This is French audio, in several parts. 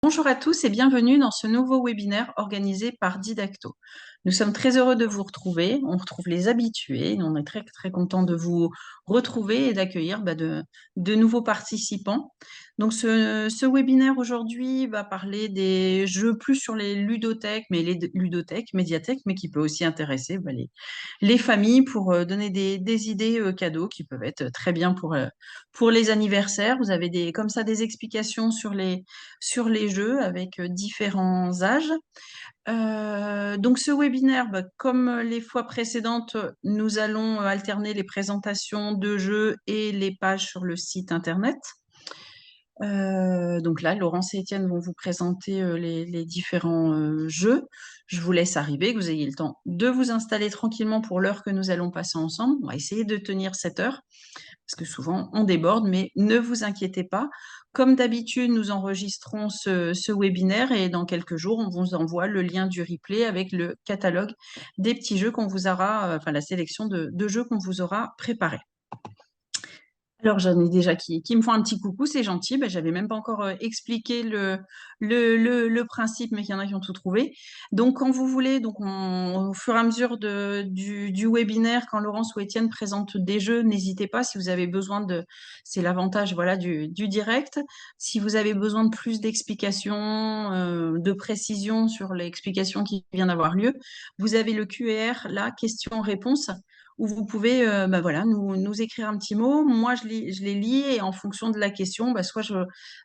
Bonjour à tous et bienvenue dans ce nouveau webinaire organisé par Didacto. Nous sommes très heureux de vous retrouver. On retrouve les habitués. On est très, très content de vous retrouver et d'accueillir de nouveaux participants. Donc, ce webinaire aujourd'hui va parler des jeux plus sur les ludothèques, mais les ludothèques, médiathèques, mais qui peut aussi intéresser les familles pour donner des idées cadeaux qui peuvent être très bien pour les anniversaires. Vous avez comme ça des explications sur les jeux avec différents âges. Donc ce webinaire, comme les fois précédentes, nous allons alterner les présentations de jeux et les pages sur le site internet. Donc là, Laurence et Étienne vont vous présenter les différents jeux. Je vous laisse arriver, que vous ayez le temps de vous installer tranquillement pour l'heure que nous allons passer ensemble. On va essayer de tenir cette heure parce que souvent on déborde, mais ne vous inquiétez pas. Comme d'habitude, nous enregistrons ce webinaire et dans quelques jours, on vous envoie le lien du replay avec le catalogue des petits jeux qu'on vous aura, enfin la sélection de jeux qu'on vous aura préparés. Alors, j'en ai déjà qui me font un petit coucou, c'est gentil. J'avais même pas encore expliqué le principe, mais il y en a qui ont tout trouvé. Donc, quand vous voulez, donc au fur et à mesure du webinaire, quand Laurence ou Étienne présentent des jeux, n'hésitez pas si vous avez besoin c'est l'avantage voilà, du direct. Si vous avez besoin de plus d'explications, de précision sur l'explication qui vient d'avoir lieu, vous avez le QR, là, questions-réponses où vous pouvez voilà, nous écrire un petit mot. Moi, je les lis et en fonction de la question, soit je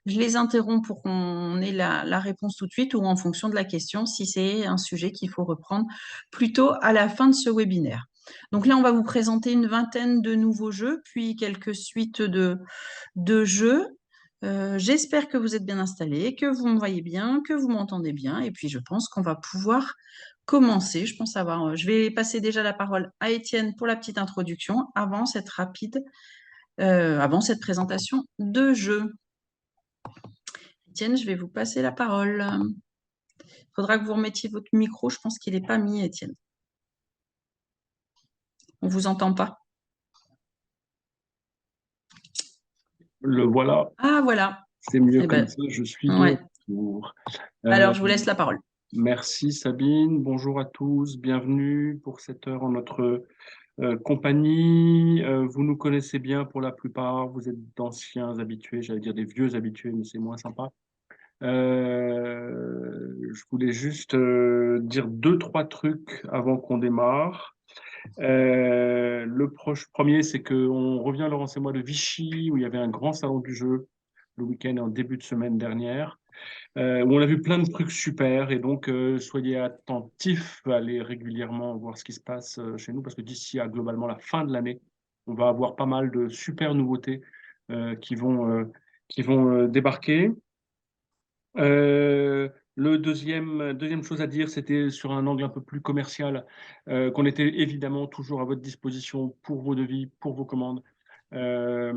les interromps pour qu'on ait la réponse tout de suite ou en fonction de la question, si c'est un sujet qu'il faut reprendre plutôt à la fin de ce webinaire. Donc là, on va vous présenter une vingtaine de nouveaux jeux, puis quelques suites de jeux. J'espère que vous êtes bien installés, que vous me voyez bien, que vous m'entendez bien. Et puis, je pense qu'on va pouvoir commencer. Je vais passer déjà la parole à Étienne pour la petite introduction avant avant cette présentation de jeu. Étienne, je vais vous passer la parole. Il faudra que vous remettiez votre micro. Je pense qu'il n'est pas mis, Étienne. On ne vous entend pas. Le voilà, Ah, voilà. c'est mieux Eh comme ben, ça, je suis de ouais. retour. Alors, Euh, je vous laisse la parole. Merci Sabine, bonjour à tous, bienvenue pour cette heure en notre compagnie. Vous nous connaissez bien pour la plupart, vous êtes d'anciens habitués, j'allais dire des vieux habitués, mais c'est moins sympa. Je voulais juste dire deux, trois trucs avant qu'on démarre. Premier, c'est qu'on revient, Laurence et moi, de Vichy, où il y avait un grand salon du jeu le week-end en début de semaine dernière, où on a vu plein de trucs super. Et donc, soyez attentifs à aller régulièrement voir ce qui se passe chez nous, parce que d'ici à globalement la fin de l'année, on va avoir pas mal de super nouveautés qui vont débarquer. Deuxième chose à dire, c'était sur un angle un peu plus commercial, qu'on était évidemment toujours à votre disposition pour vos devis, pour vos commandes, euh,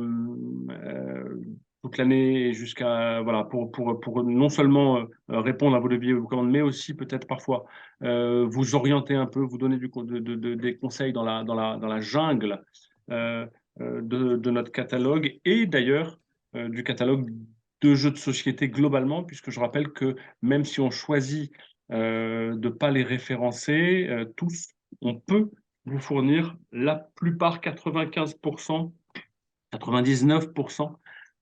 euh, toute l'année et jusqu'à, voilà, pour non seulement répondre à vos devis et vos commandes, mais aussi peut-être parfois vous orienter un peu, vous donner des conseils dans la jungle de notre catalogue et d'ailleurs du catalogue de jeux de société globalement, puisque je rappelle que même si on choisit de ne pas les référencer tous, on peut vous fournir la plupart, 95%, 99%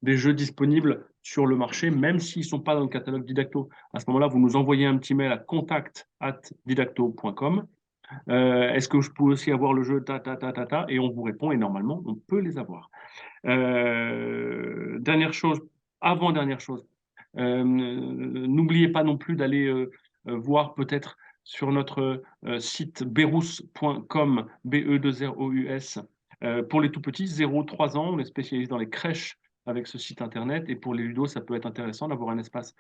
des jeux disponibles sur le marché, même s'ils ne sont pas dans le catalogue Didacto. À ce moment-là, vous nous envoyez un petit mail à contact@didacto.com. Est-ce que je peux aussi avoir le jeu ta, et on vous répond et normalement, on peut les avoir. Dernière chose, avant-dernière chose, n'oubliez pas non plus d'aller voir peut-être sur notre site berous.com, B-E-2-R-O-U-S, pour les tout petits, 0-3 ans, on est spécialisé dans les crèches avec ce site internet, et pour les ludos, ça peut être intéressant d'avoir un espace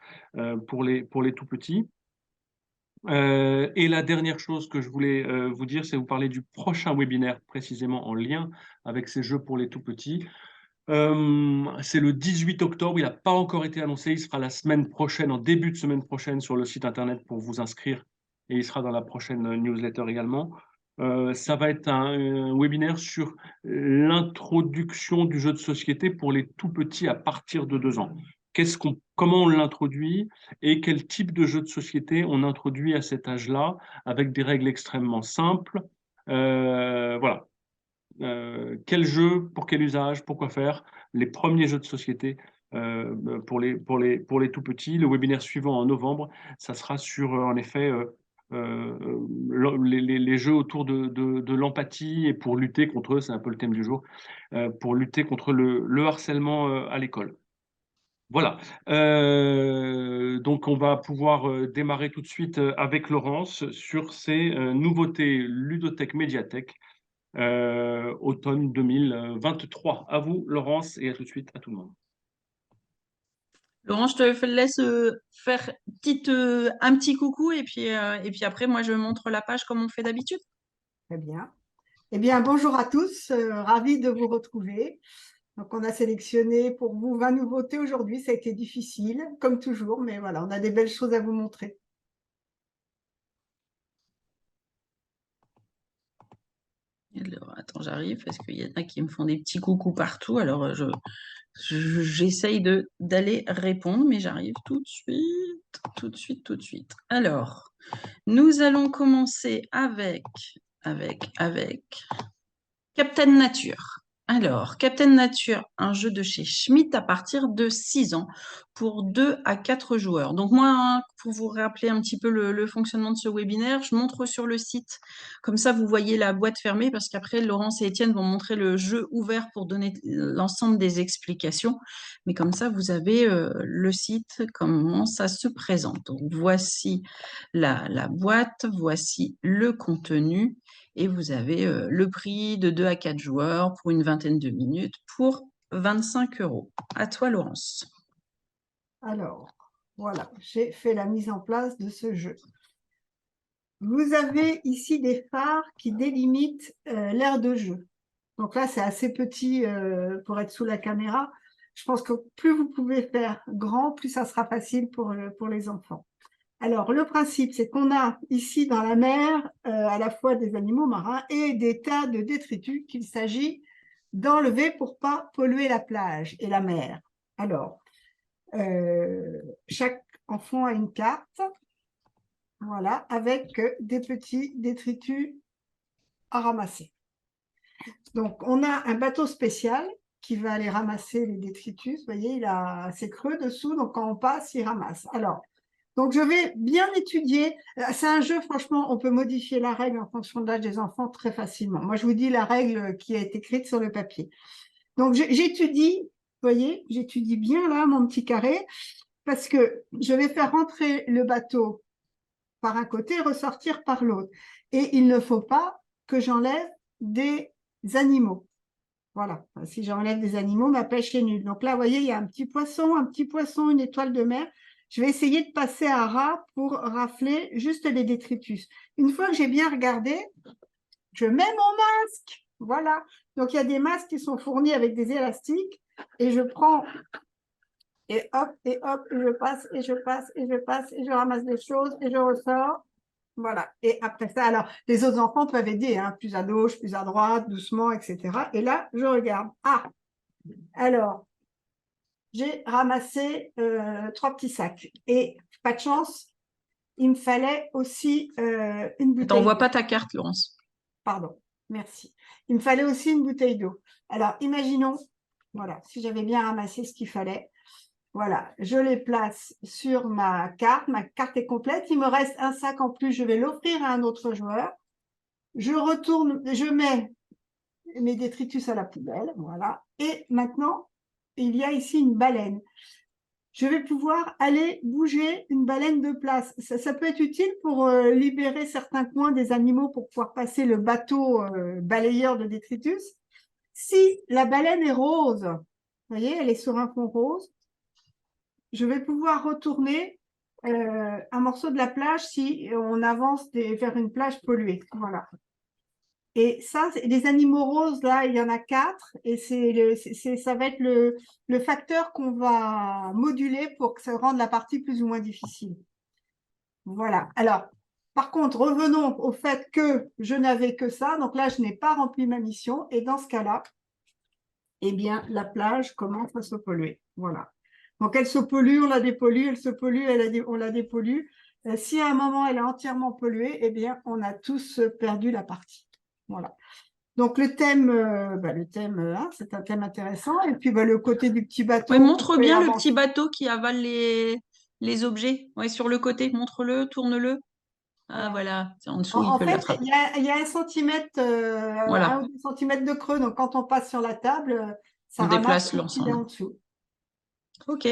pour les tout petits. Et la dernière chose que je voulais vous dire, c'est vous parler du prochain webinaire précisément en lien avec ces jeux pour les tout petits. C'est le 18 octobre, il n'a pas encore été annoncé, il sera la semaine prochaine, en début de semaine prochaine sur le site internet pour vous inscrire et il sera dans la prochaine newsletter également. Ça va être un webinaire sur l'introduction du jeu de société pour les tout petits à partir de 2 ans. comment on l'introduit et quel type de jeu de société on introduit à cet âge-là, avec des règles extrêmement simples. Voilà. Quel jeu, pour quel usage, pourquoi faire, les premiers jeux de société pour les tout petits. Le webinaire suivant en novembre, ça sera sur, en effet, les jeux autour de l'empathie et pour lutter contre eux, c'est un peu le thème du jour, pour lutter contre le harcèlement à l'école. Voilà. Donc, on va pouvoir démarrer tout de suite avec Laurence sur ces nouveautés ludothèque médiathèque automne 2023. À vous, Laurence, et à tout de suite à tout le monde. Laurent, je te laisse faire un petit coucou et puis après, moi, je montre la page comme on fait d'habitude. Très bien. Eh bien, bonjour à tous, ravi de vous retrouver. Donc, on a sélectionné pour vous 20 nouveautés aujourd'hui. Ça a été difficile, comme toujours, mais voilà, on a des belles choses à vous montrer. Alors, attends, j'arrive parce qu'il y en a qui me font des petits coucous partout. Alors, j'essaye d'aller répondre, mais j'arrive tout de suite, tout de suite, tout de suite. Alors, nous allons commencer avec Captain Nature. Alors, Captain Nature, un jeu de chez Schmitt à partir de 6 ans pour 2 à 4 joueurs. Donc moi, hein, pour vous rappeler un petit peu le fonctionnement de ce webinaire, je montre sur le site. Comme ça, vous voyez la boîte fermée parce qu'après, Laurence et Étienne vont montrer le jeu ouvert pour donner l'ensemble des explications. Mais comme ça, vous avez le site, comment ça se présente. Donc voici la boîte, voici le contenu. Et vous avez le prix de 2 à 4 joueurs pour une vingtaine de minutes pour 25 €. À toi, Laurence. Alors, voilà, j'ai fait la mise en place de ce jeu. Vous avez ici des phares qui délimitent l'aire de jeu. Donc là, c'est assez petit pour être sous la caméra. Je pense que plus vous pouvez faire grand, plus ça sera facile pour les enfants. Alors, le principe, c'est qu'on a ici dans la mer à la fois des animaux marins et des tas de détritus qu'il s'agit d'enlever pour pas polluer la plage et la mer. Alors, chaque enfant a une carte, voilà, avec des petits détritus à ramasser. Donc, on a un bateau spécial qui va aller ramasser les détritus. Vous voyez, il a ses creux dessous, donc quand on passe, il ramasse. Alors, donc, je vais bien étudier. C'est un jeu, franchement, on peut modifier la règle en fonction de l'âge des enfants très facilement. Moi, je vous dis la règle qui a été écrite sur le papier. Donc, j'étudie, vous voyez, j'étudie bien là mon petit carré parce que je vais faire rentrer le bateau par un côté, ressortir par l'autre. Et il ne faut pas que j'enlève des animaux. Voilà, si j'enlève des animaux, ma pêche est nulle. Donc là, vous voyez, il y a un petit poisson, une étoile de mer. Je vais essayer de passer à ras pour rafler juste les détritus. Une fois que j'ai bien regardé, je mets mon masque. Voilà. Donc, il y a des masques qui sont fournis avec des élastiques et je prends et hop, et je passe, et je passe, et je passe, et je ramasse des choses et je ressors. Voilà. Et après ça, alors, les autres enfants peuvent aider, hein, plus à gauche, plus à droite, doucement, etc. Et là, je regarde. Ah, alors, j'ai ramassé 3 petits sacs. Et pas de chance, il me fallait aussi une bouteille. T'envoies pas ta carte, Laurence. Pardon, merci. Il me fallait aussi une bouteille d'eau. Alors, imaginons, voilà, si j'avais bien ramassé ce qu'il fallait. Voilà, je les place sur ma carte. Ma carte est complète. Il me reste un sac en plus. Je vais l'offrir à un autre joueur. Je retourne, je mets mes détritus à la poubelle. Voilà. Et maintenant, il y a ici une baleine. Je vais pouvoir aller bouger une baleine de place. Ça peut être utile pour libérer certains coins des animaux pour pouvoir passer le bateau balayeur de détritus. Si la baleine est rose, vous voyez, elle est sur un fond rose, je vais pouvoir retourner un morceau de la plage si on avance vers une plage polluée. Voilà. Et ça, les animaux roses, là, il y en a 4 et ça va être le facteur qu'on va moduler pour que ça rende la partie plus ou moins difficile. Voilà. Alors, par contre, revenons au fait que je n'avais que ça. Donc là, je n'ai pas rempli ma mission. Et dans ce cas-là, eh bien, la plage commence à se polluer. Voilà. Donc, elle se pollue, on la dépollue, elle se pollue, on la dépollue. Si à un moment, elle est entièrement polluée, eh bien, on a tous perdu la partie. Voilà. Donc, le thème, hein, c'est un thème intéressant. Et puis, le côté du petit bateau. Ouais, montre on fait bien le avancer. petit bateau qui avale les objets. Ouais, sur le côté, montre-le, tourne-le. Ah, Voilà. voilà, c'est en dessous, il En peut fait, l'attraper. il y a 1 centimètre, Voilà, 1 ou 2 centimètres de creux. Donc, quand on passe sur la table, ça on ramasse déplace tout ce qu'il y a l'ensemble. en dessous. Ok,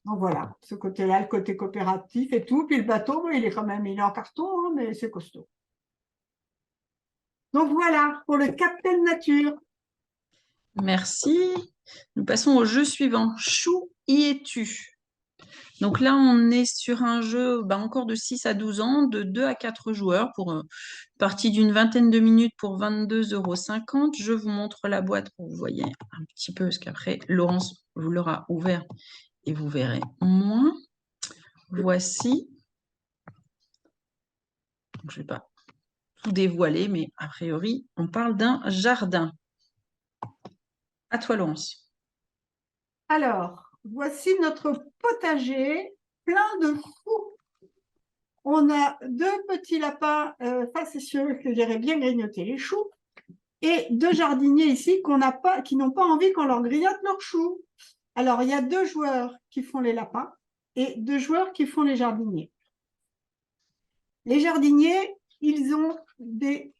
Donc, voilà, ce côté-là, le côté coopératif et tout. Puis, le bateau, il est en carton, hein, mais c'est costaud. Donc, voilà, pour le Captain Nature. merci. Nous passons au jeu suivant. Chou, y es-tu? Donc là, on est sur un jeu encore de 6 à 12 ans, de 2 à 4 joueurs pour une partie d'une vingtaine de minutes pour 22,50 €. Je vous montre la boîte pour que vous voyez un petit peu, parce qu'après, Laurence vous l'aura ouvert et vous verrez moins. Voici. Donc, je ne vais pas tout dévoiler, mais a priori, on parle d'un jardin. À toi, Laurence. Alors, voici notre potager plein de choux. On a 2 petits lapins facétieux que j'irais bien grignoter les choux et 2 jardiniers ici qui n'ont pas envie qu'on leur grignote leurs choux. Alors, il y a 2 joueurs qui font les lapins et 2 joueurs qui font les jardiniers. Les jardiniers, ils ont des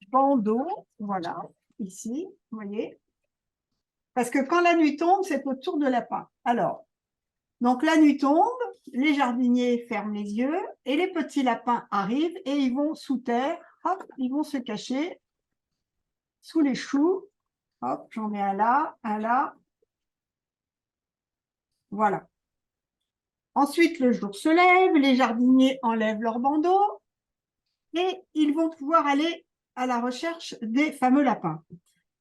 bandeaux, voilà, ici, vous voyez. Parce que quand la nuit tombe, c'est au tour de lapin. Alors, donc la nuit tombe, les jardiniers ferment les yeux et les petits lapins arrivent et ils vont sous terre, hop, ils vont se cacher sous les choux. Hop, j'en ai un là, voilà. Ensuite, le jour se lève, les jardiniers enlèvent leur bandeau et ils vont pouvoir aller à la recherche des fameux lapins.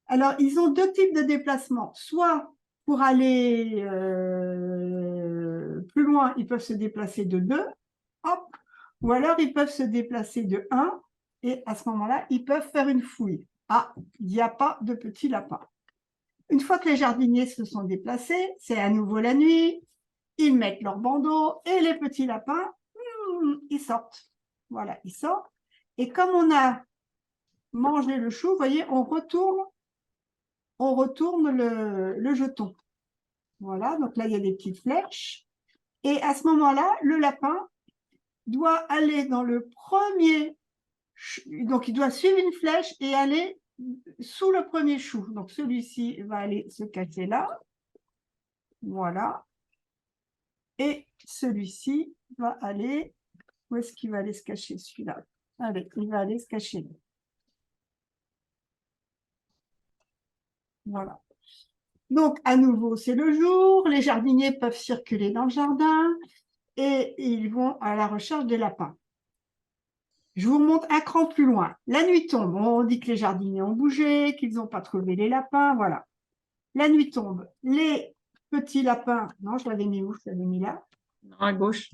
Alors, ils ont 2 types de déplacements. Soit pour aller plus loin, ils peuvent se déplacer de 2, hop, ou alors ils peuvent se déplacer de 1, et à ce moment-là, ils peuvent faire une fouille. Ah, il n'y a pas de petits lapins. Une fois que les jardiniers se sont déplacés, c'est à nouveau la nuit, ils mettent leur bandeau, et les petits lapins, ils sortent. Voilà, ils sortent. Et comme on a mangé le chou, vous voyez, on retourne le jeton. Voilà, donc là, il y a des petites flèches. Et à ce moment-là, le lapin doit aller dans le premier, donc il doit suivre une flèche et aller sous le premier chou. Donc celui-ci va aller se cacher là. Voilà. Et celui-ci va aller, où est-ce qu'il va aller se cacher celui-là? Allez, il va aller se cacher là. Voilà. Donc, à nouveau, c'est le jour. Les jardiniers peuvent circuler dans le jardin et ils vont à la recherche des lapins. Je vous remonte un cran plus loin. La nuit tombe. On dit que les jardiniers ont bougé, qu'ils n'ont pas trouvé les lapins. Voilà. La nuit tombe. Les petits lapins. Non, je l'avais mis où? Je l'avais mis là. Non, à gauche.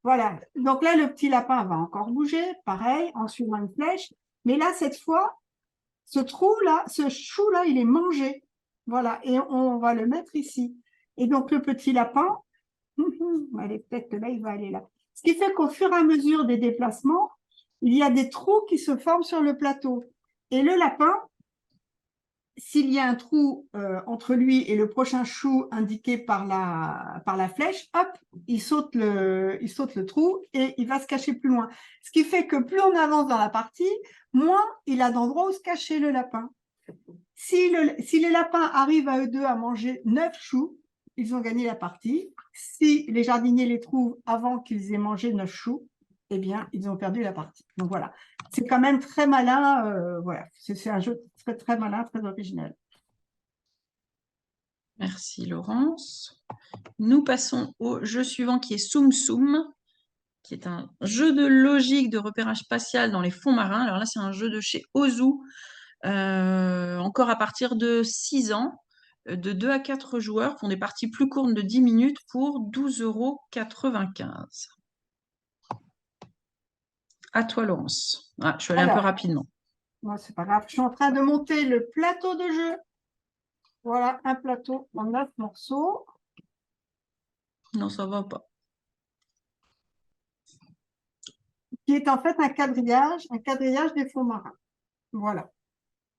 Voilà. Donc là, le petit lapin va encore bouger. Pareil, en suivant une flèche. Mais là, cette fois, ce trou-là, ce chou-là, il est mangé. Voilà. Et on va le mettre ici. Et donc, le petit lapin, allez, peut-être que là, il va aller là. Ce qui fait qu'au fur et à mesure des déplacements, il y a des trous qui se forment sur le plateau. Et le lapin, s'il y a un trou entre lui et le prochain chou indiqué par la flèche, hop, il saute le trou et il va se cacher plus loin. Ce qui fait que plus on avance dans la partie, moins il a d'endroits où se cacher le lapin. Si les lapins arrivent à eux deux à manger 9 choux, ils ont gagné la partie. Si les jardiniers les trouvent avant qu'ils aient mangé 9 choux, eh bien, ils ont perdu la partie. Donc voilà, c'est quand même très malin. Voilà, c'est un jeu très, très malin, très original. Merci, Laurence. Nous passons au jeu suivant qui est Soum Soum, qui est un jeu de logique de repérage spatial dans les fonds marins. Alors là, c'est un jeu de chez Ozu, encore à partir de 6 ans, de 2 à 4 joueurs, font des parties plus courtes de 10 minutes pour 12,95 €. À toi, Laurence. Ah, je suis allée un peu Alors, rapidement. moi, c'est pas grave, je suis en train de monter le plateau de jeu. Voilà, un plateau en 9 morceaux. Non, ça va pas. Qui est en fait un quadrillage des fonds marins. Voilà.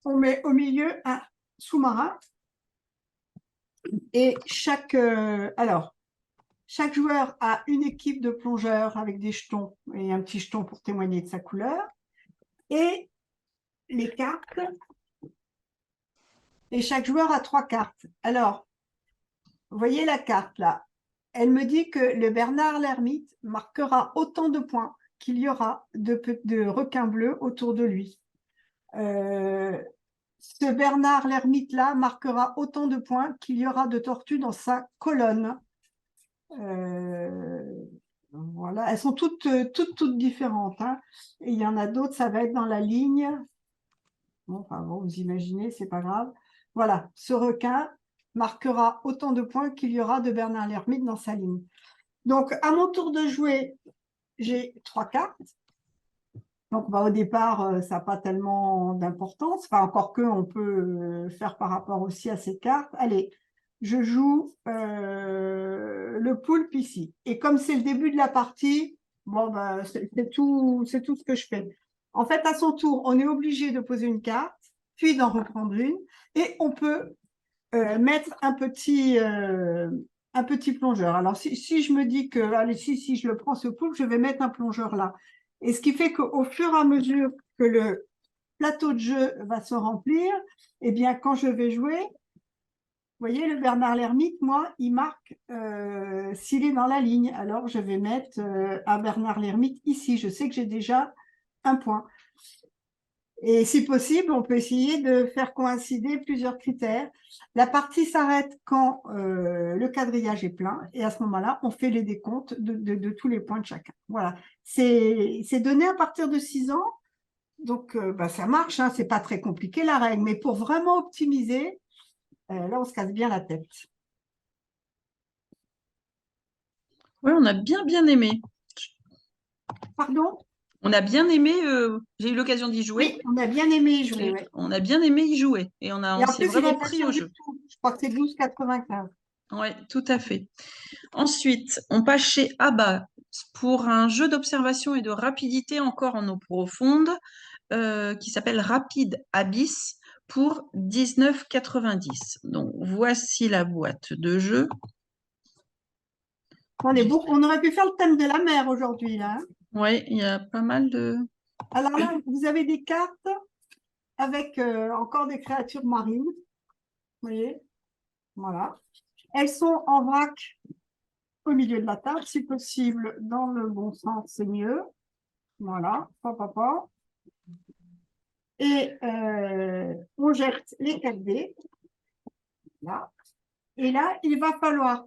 On met au milieu un sous-marin et chaque joueur a une équipe de plongeurs avec des jetons et un petit jeton pour témoigner de sa couleur et les cartes. Et chaque joueur a 3 cartes. Alors, vous voyez la carte là. Elle me dit que le Bernard l'ermite marquera autant de points qu'il y aura de requins bleus autour de lui. Ce Bernard l'ermite-là marquera autant de points qu'il y aura de tortues dans sa colonne. Voilà, elles sont toutes différentes. Hein. Et il y en a d'autres, ça va être dans la ligne. Bon, enfin, bon, vous imaginez, c'est pas grave. Voilà, ce requin marquera autant de points qu'il y aura de Bernard l'ermite dans sa ligne. Donc, à mon tour de jouer, j'ai 3 cartes. Donc, bah, au départ, ça n'a pas tellement d'importance. Enfin, encore que, on peut faire par rapport aussi à ces cartes. Allez, je joue le poulpe ici. Et comme c'est le début de la partie, bon, bah, c'est tout ce que je fais. En fait, à son tour, on est obligé de poser une carte, puis d'en reprendre une. Et on peut mettre un petit plongeur. Alors, si je me dis que, allez, si je le prends ce poulpe, je vais mettre un plongeur là. Et ce qui fait qu'au fur et à mesure que le plateau de jeu va se remplir, eh bien, quand je vais jouer, vous voyez, le Bernard l'ermite, moi, il marque s'il est dans la ligne. Alors, je vais mettre un Bernard l'ermite ici. Je sais que j'ai déjà un point. Et si possible, on peut essayer de faire coïncider plusieurs critères. La partie s'arrête quand le quadrillage est plein et à ce moment-là, on fait les décomptes de tous les points de chacun. Voilà, c'est donné à partir de 6 ans, donc bah, ça marche, hein, c'est pas très compliqué la règle, mais pour vraiment optimiser, là on se casse bien la tête. Oui, on a bien aimé. Pardon? On a bien aimé, j'ai eu l'occasion d'y jouer. Oui, on a bien aimé y jouer. Ouais. On a bien aimé y jouer et on Et en s'est plus, il vraiment est pas pris cher au du jeu. tout. Je crois que c'est 12,95. Oui, tout à fait. Ensuite, on passe chez ABBA pour un jeu d'observation et de rapidité encore en eau profonde qui s'appelle Rapid Abyss pour 19,90. Donc, voici la boîte de jeu. On aurait pu faire le thème de la mer aujourd'hui, là. Hein. Oui, il y a pas mal de... Alors là, vous avez des cartes avec encore des créatures marines. Vous voyez? Voilà. Elles sont en vrac au milieu de la table, si possible, dans le bon sens, c'est mieux. Voilà. Papa. Et on jette les 4 dés. Là. Et là, il va falloir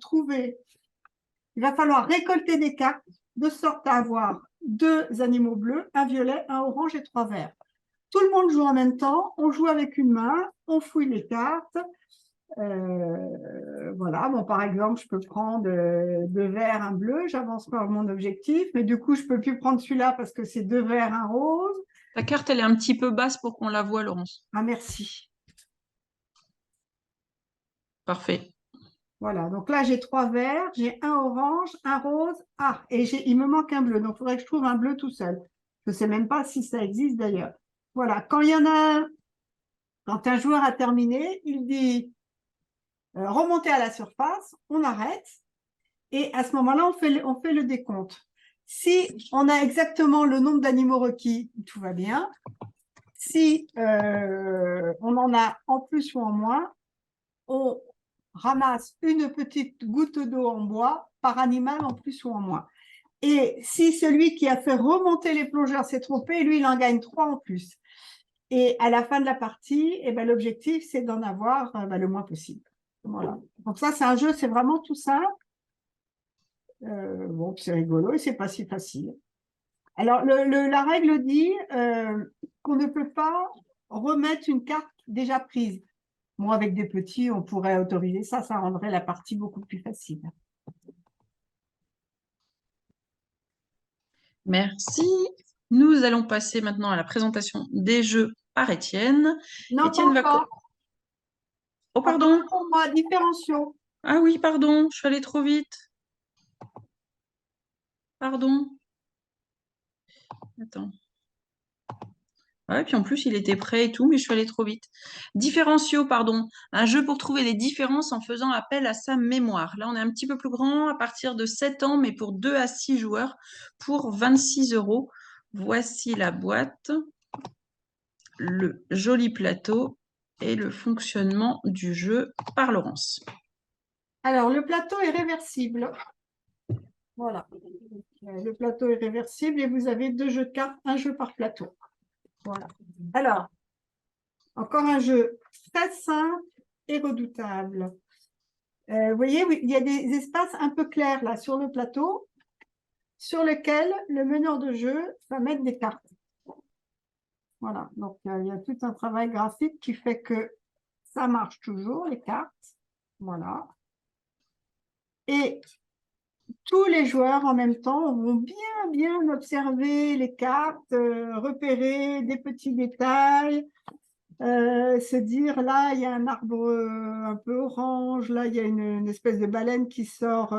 récolter des cartes de sorte à avoir 2 animaux bleus, un violet, un orange et 3 verts. Tout le monde joue en même temps, on joue avec une main, on fouille les cartes. Voilà, bon, par exemple, je peux prendre 2 verts, un bleu, j'avance vers mon objectif, mais du coup, je ne peux plus prendre celui-là parce que c'est 2 verts, un rose. Ta carte, elle est un petit peu basse pour qu'on la voie, Laurence. Ah, merci. Parfait. Voilà, donc là, j'ai 3 verts, j'ai un orange, un rose, et il me manque un bleu, donc il faudrait que je trouve un bleu tout seul. Je ne sais même pas si ça existe d'ailleurs. Voilà, quand un joueur a terminé, il dit remonter à la surface, on arrête, et à ce moment-là, on fait le décompte. Si on a exactement le nombre d'animaux requis, tout va bien. Si on en a en plus ou en moins, on ramasse une petite goutte d'eau en bois par animal en plus ou en moins. Et si celui qui a fait remonter les plongeurs s'est trompé, lui, il en gagne 3 en plus. Et à la fin de la partie, eh ben, l'objectif, c'est d'en avoir le moins possible. Voilà. Donc ça, c'est un jeu, c'est vraiment tout simple. Bon, c'est rigolo et c'est pas si facile. Alors, la règle dit qu'on ne peut pas remettre une carte déjà prise. Moi, avec des petits, on pourrait autoriser ça, ça rendrait la partie beaucoup plus facile. Merci. Nous allons passer maintenant à la présentation des jeux par Étienne. Non, Étienne pas va... encore. Oh, pardon. Pour moi, différentiaux. Ah oui, pardon, je suis allée trop vite. Pardon. Attends. Ouais, puis en plus, il était prêt et tout, mais je suis allée trop vite. Différentiaux, pardon. Un jeu pour trouver les différences en faisant appel à sa mémoire. Là, on est un petit peu plus grand, à partir de 7 ans, mais pour 2 à 6 joueurs, pour 26 euros. Voici la boîte, le joli plateau et le fonctionnement du jeu par Laurence. Alors, le plateau est réversible. Voilà. Le plateau est réversible et vous avez 2 jeux de cartes, un jeu par plateau. Voilà. Alors, encore un jeu très simple et redoutable. Vous voyez, oui, il y a des espaces un peu clairs là sur le plateau sur lesquels le meneur de jeu va mettre des cartes. Voilà, donc il y a tout un travail graphique qui fait que ça marche toujours, les cartes. Voilà. Et tous les joueurs en même temps vont bien observer les cartes, repérer des petits détails, se dire là, il y a un arbre un peu orange, là, il y a une espèce de baleine qui sort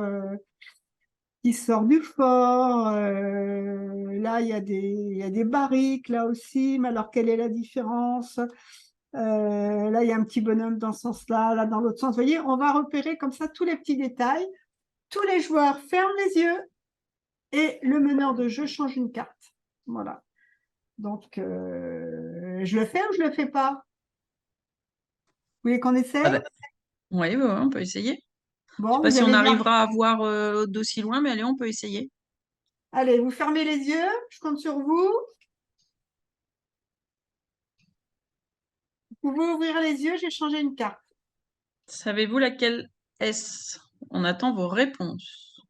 du fort, là, il y a des barriques là aussi, mais alors quelle est la différence? Là, il y a un petit bonhomme dans ce sens-là, là, dans l'autre sens. Vous voyez, on va repérer comme ça tous les petits détails. Tous les joueurs ferment les yeux et le meneur de jeu change une carte. Voilà. Donc, je le fais ou je le fais pas? Vous voulez qu'on essaie? Ah bah, oui, on peut essayer. Je ne sais Bon, pas vous si on allez bien. arrivera à voir d'aussi loin, mais allez, on peut essayer. Allez, vous fermez les yeux, je compte sur vous. Vous pouvez ouvrir les yeux, j'ai changé une carte. Savez-vous laquelle est-ce? On attend vos réponses.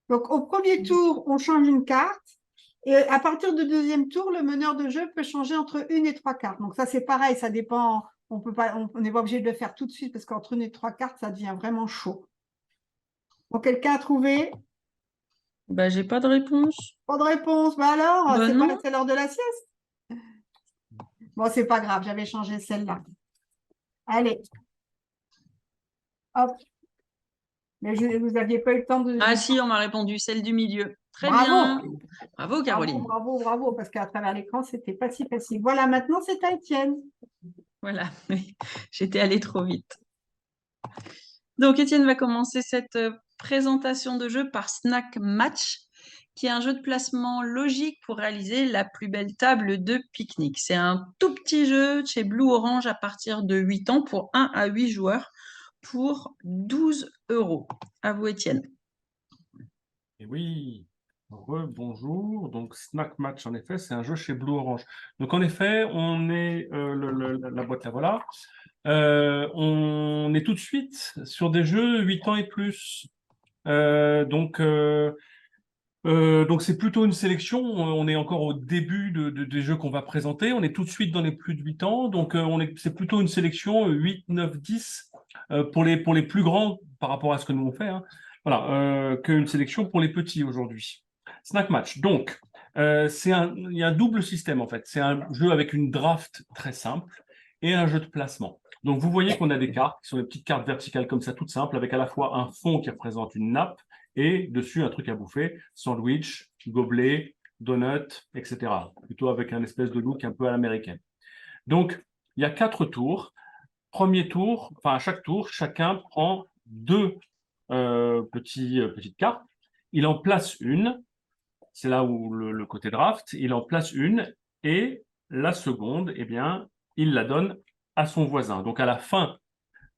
Donc, au premier tour, on change une carte. Et à partir du deuxième tour, le meneur de jeu peut changer entre 1 et 3 cartes. Donc, ça, c'est pareil, ça dépend. On n'est pas obligé de le faire tout de suite parce qu'entre 1 et 3 cartes, ça devient vraiment chaud. Bon, quelqu'un a trouvé? Bah, j'ai pas de réponse. Pas de réponse. Bah alors, Bah non. c'est l'heure de la sieste. Bon, c'est pas grave, j'avais changé celle-là. Allez, hop. Mais vous n'aviez pas eu le temps Ah si, on m'a répondu, celle du milieu. Très bien. Bravo! Bravo, Caroline. Bravo, parce qu'à travers l'écran, c'était pas si facile. Voilà, maintenant, c'est à Étienne. Voilà, oui, j'étais allée trop vite. Donc, Étienne va commencer cette présentation de jeu par Snack Match, qui est un jeu de placement logique pour réaliser la plus belle table de pique-nique. C'est un tout petit jeu de chez Blue Orange à partir de 8 ans pour 1 à 8 joueurs pour 12 euros. À vous, Étienne. Et oui, bonjour. Donc, Snack Match, en effet, c'est un jeu chez Blue Orange. Donc, en effet, on est la boîte, la voilà. On est tout de suite sur des jeux 8 ans et plus. Donc c'est plutôt une sélection. On est encore au début des jeux qu'on va présenter. On est tout de suite dans les plus de 8 ans. Donc c'est plutôt une sélection 8, 9, 10 pour les plus grands par rapport à ce que nous on fait. Hein. Voilà, qu'une sélection pour les petits aujourd'hui. Snack Match. Donc, il y a un double système en fait. C'est un jeu avec une draft très simple et un jeu de placement. Donc vous voyez qu'on a des cartes qui sont des petites cartes verticales comme ça, toutes simples, avec à la fois un fond qui représente une nappe et dessus un truc à bouffer, sandwich, gobelet, donut, etc. Plutôt avec un espèce de look un peu à l'américaine. Donc, il y a 4 tours. Premier tour, enfin à chaque tour, chacun prend 2 petites cartes. Il en place une, c'est là où le côté draft, il en place une et la seconde, eh bien, il la donne à son voisin. Donc à la fin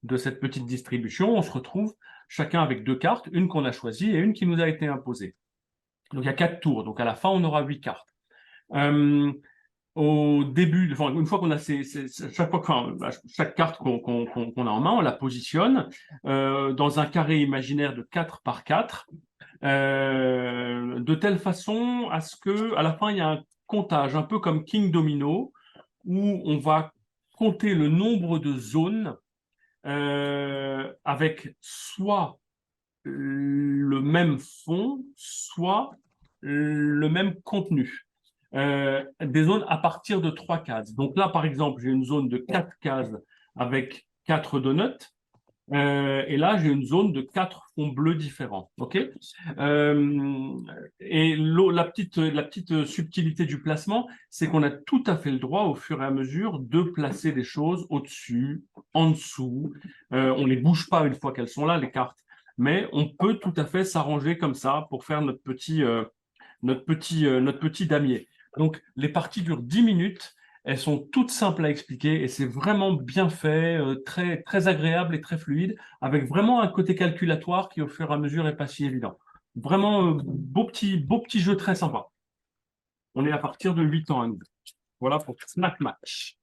de cette petite distribution, on se retrouve chacun avec 2 cartes, une qu'on a choisie et une qui nous a été imposée. Donc il y a 4 tours, donc à la fin on aura 8 cartes. Au début, enfin, une fois qu'on a chaque carte qu'on a en main, on la positionne dans un carré imaginaire de 4 par 4, de telle façon à ce que, à la fin, il y a un comptage, un peu comme King Domino, où on va compter le nombre de zones avec soit le même fond, soit le même contenu. des zones à partir de 3 cases. Donc là, par exemple, j'ai une zone de 4 cases avec 4 donuts. Et là, j'ai une zone de 4 fonds bleus différents. OK? Et la petite subtilité du placement, c'est qu'on a tout à fait le droit, au fur et à mesure, de placer des choses au-dessus, en dessous. On ne les bouge pas une fois qu'elles sont là, les cartes. Mais on peut tout à fait s'arranger comme ça pour faire notre petit damier. Donc, les parties durent 10 minutes. Elles sont toutes simples à expliquer et c'est vraiment bien fait, très, très agréable et très fluide, avec vraiment un côté calculatoire qui, au fur et à mesure, n'est pas si évident. Vraiment, beau petit jeu très sympa. On est à partir de 8 ans à nous. Voilà pour Snack Match.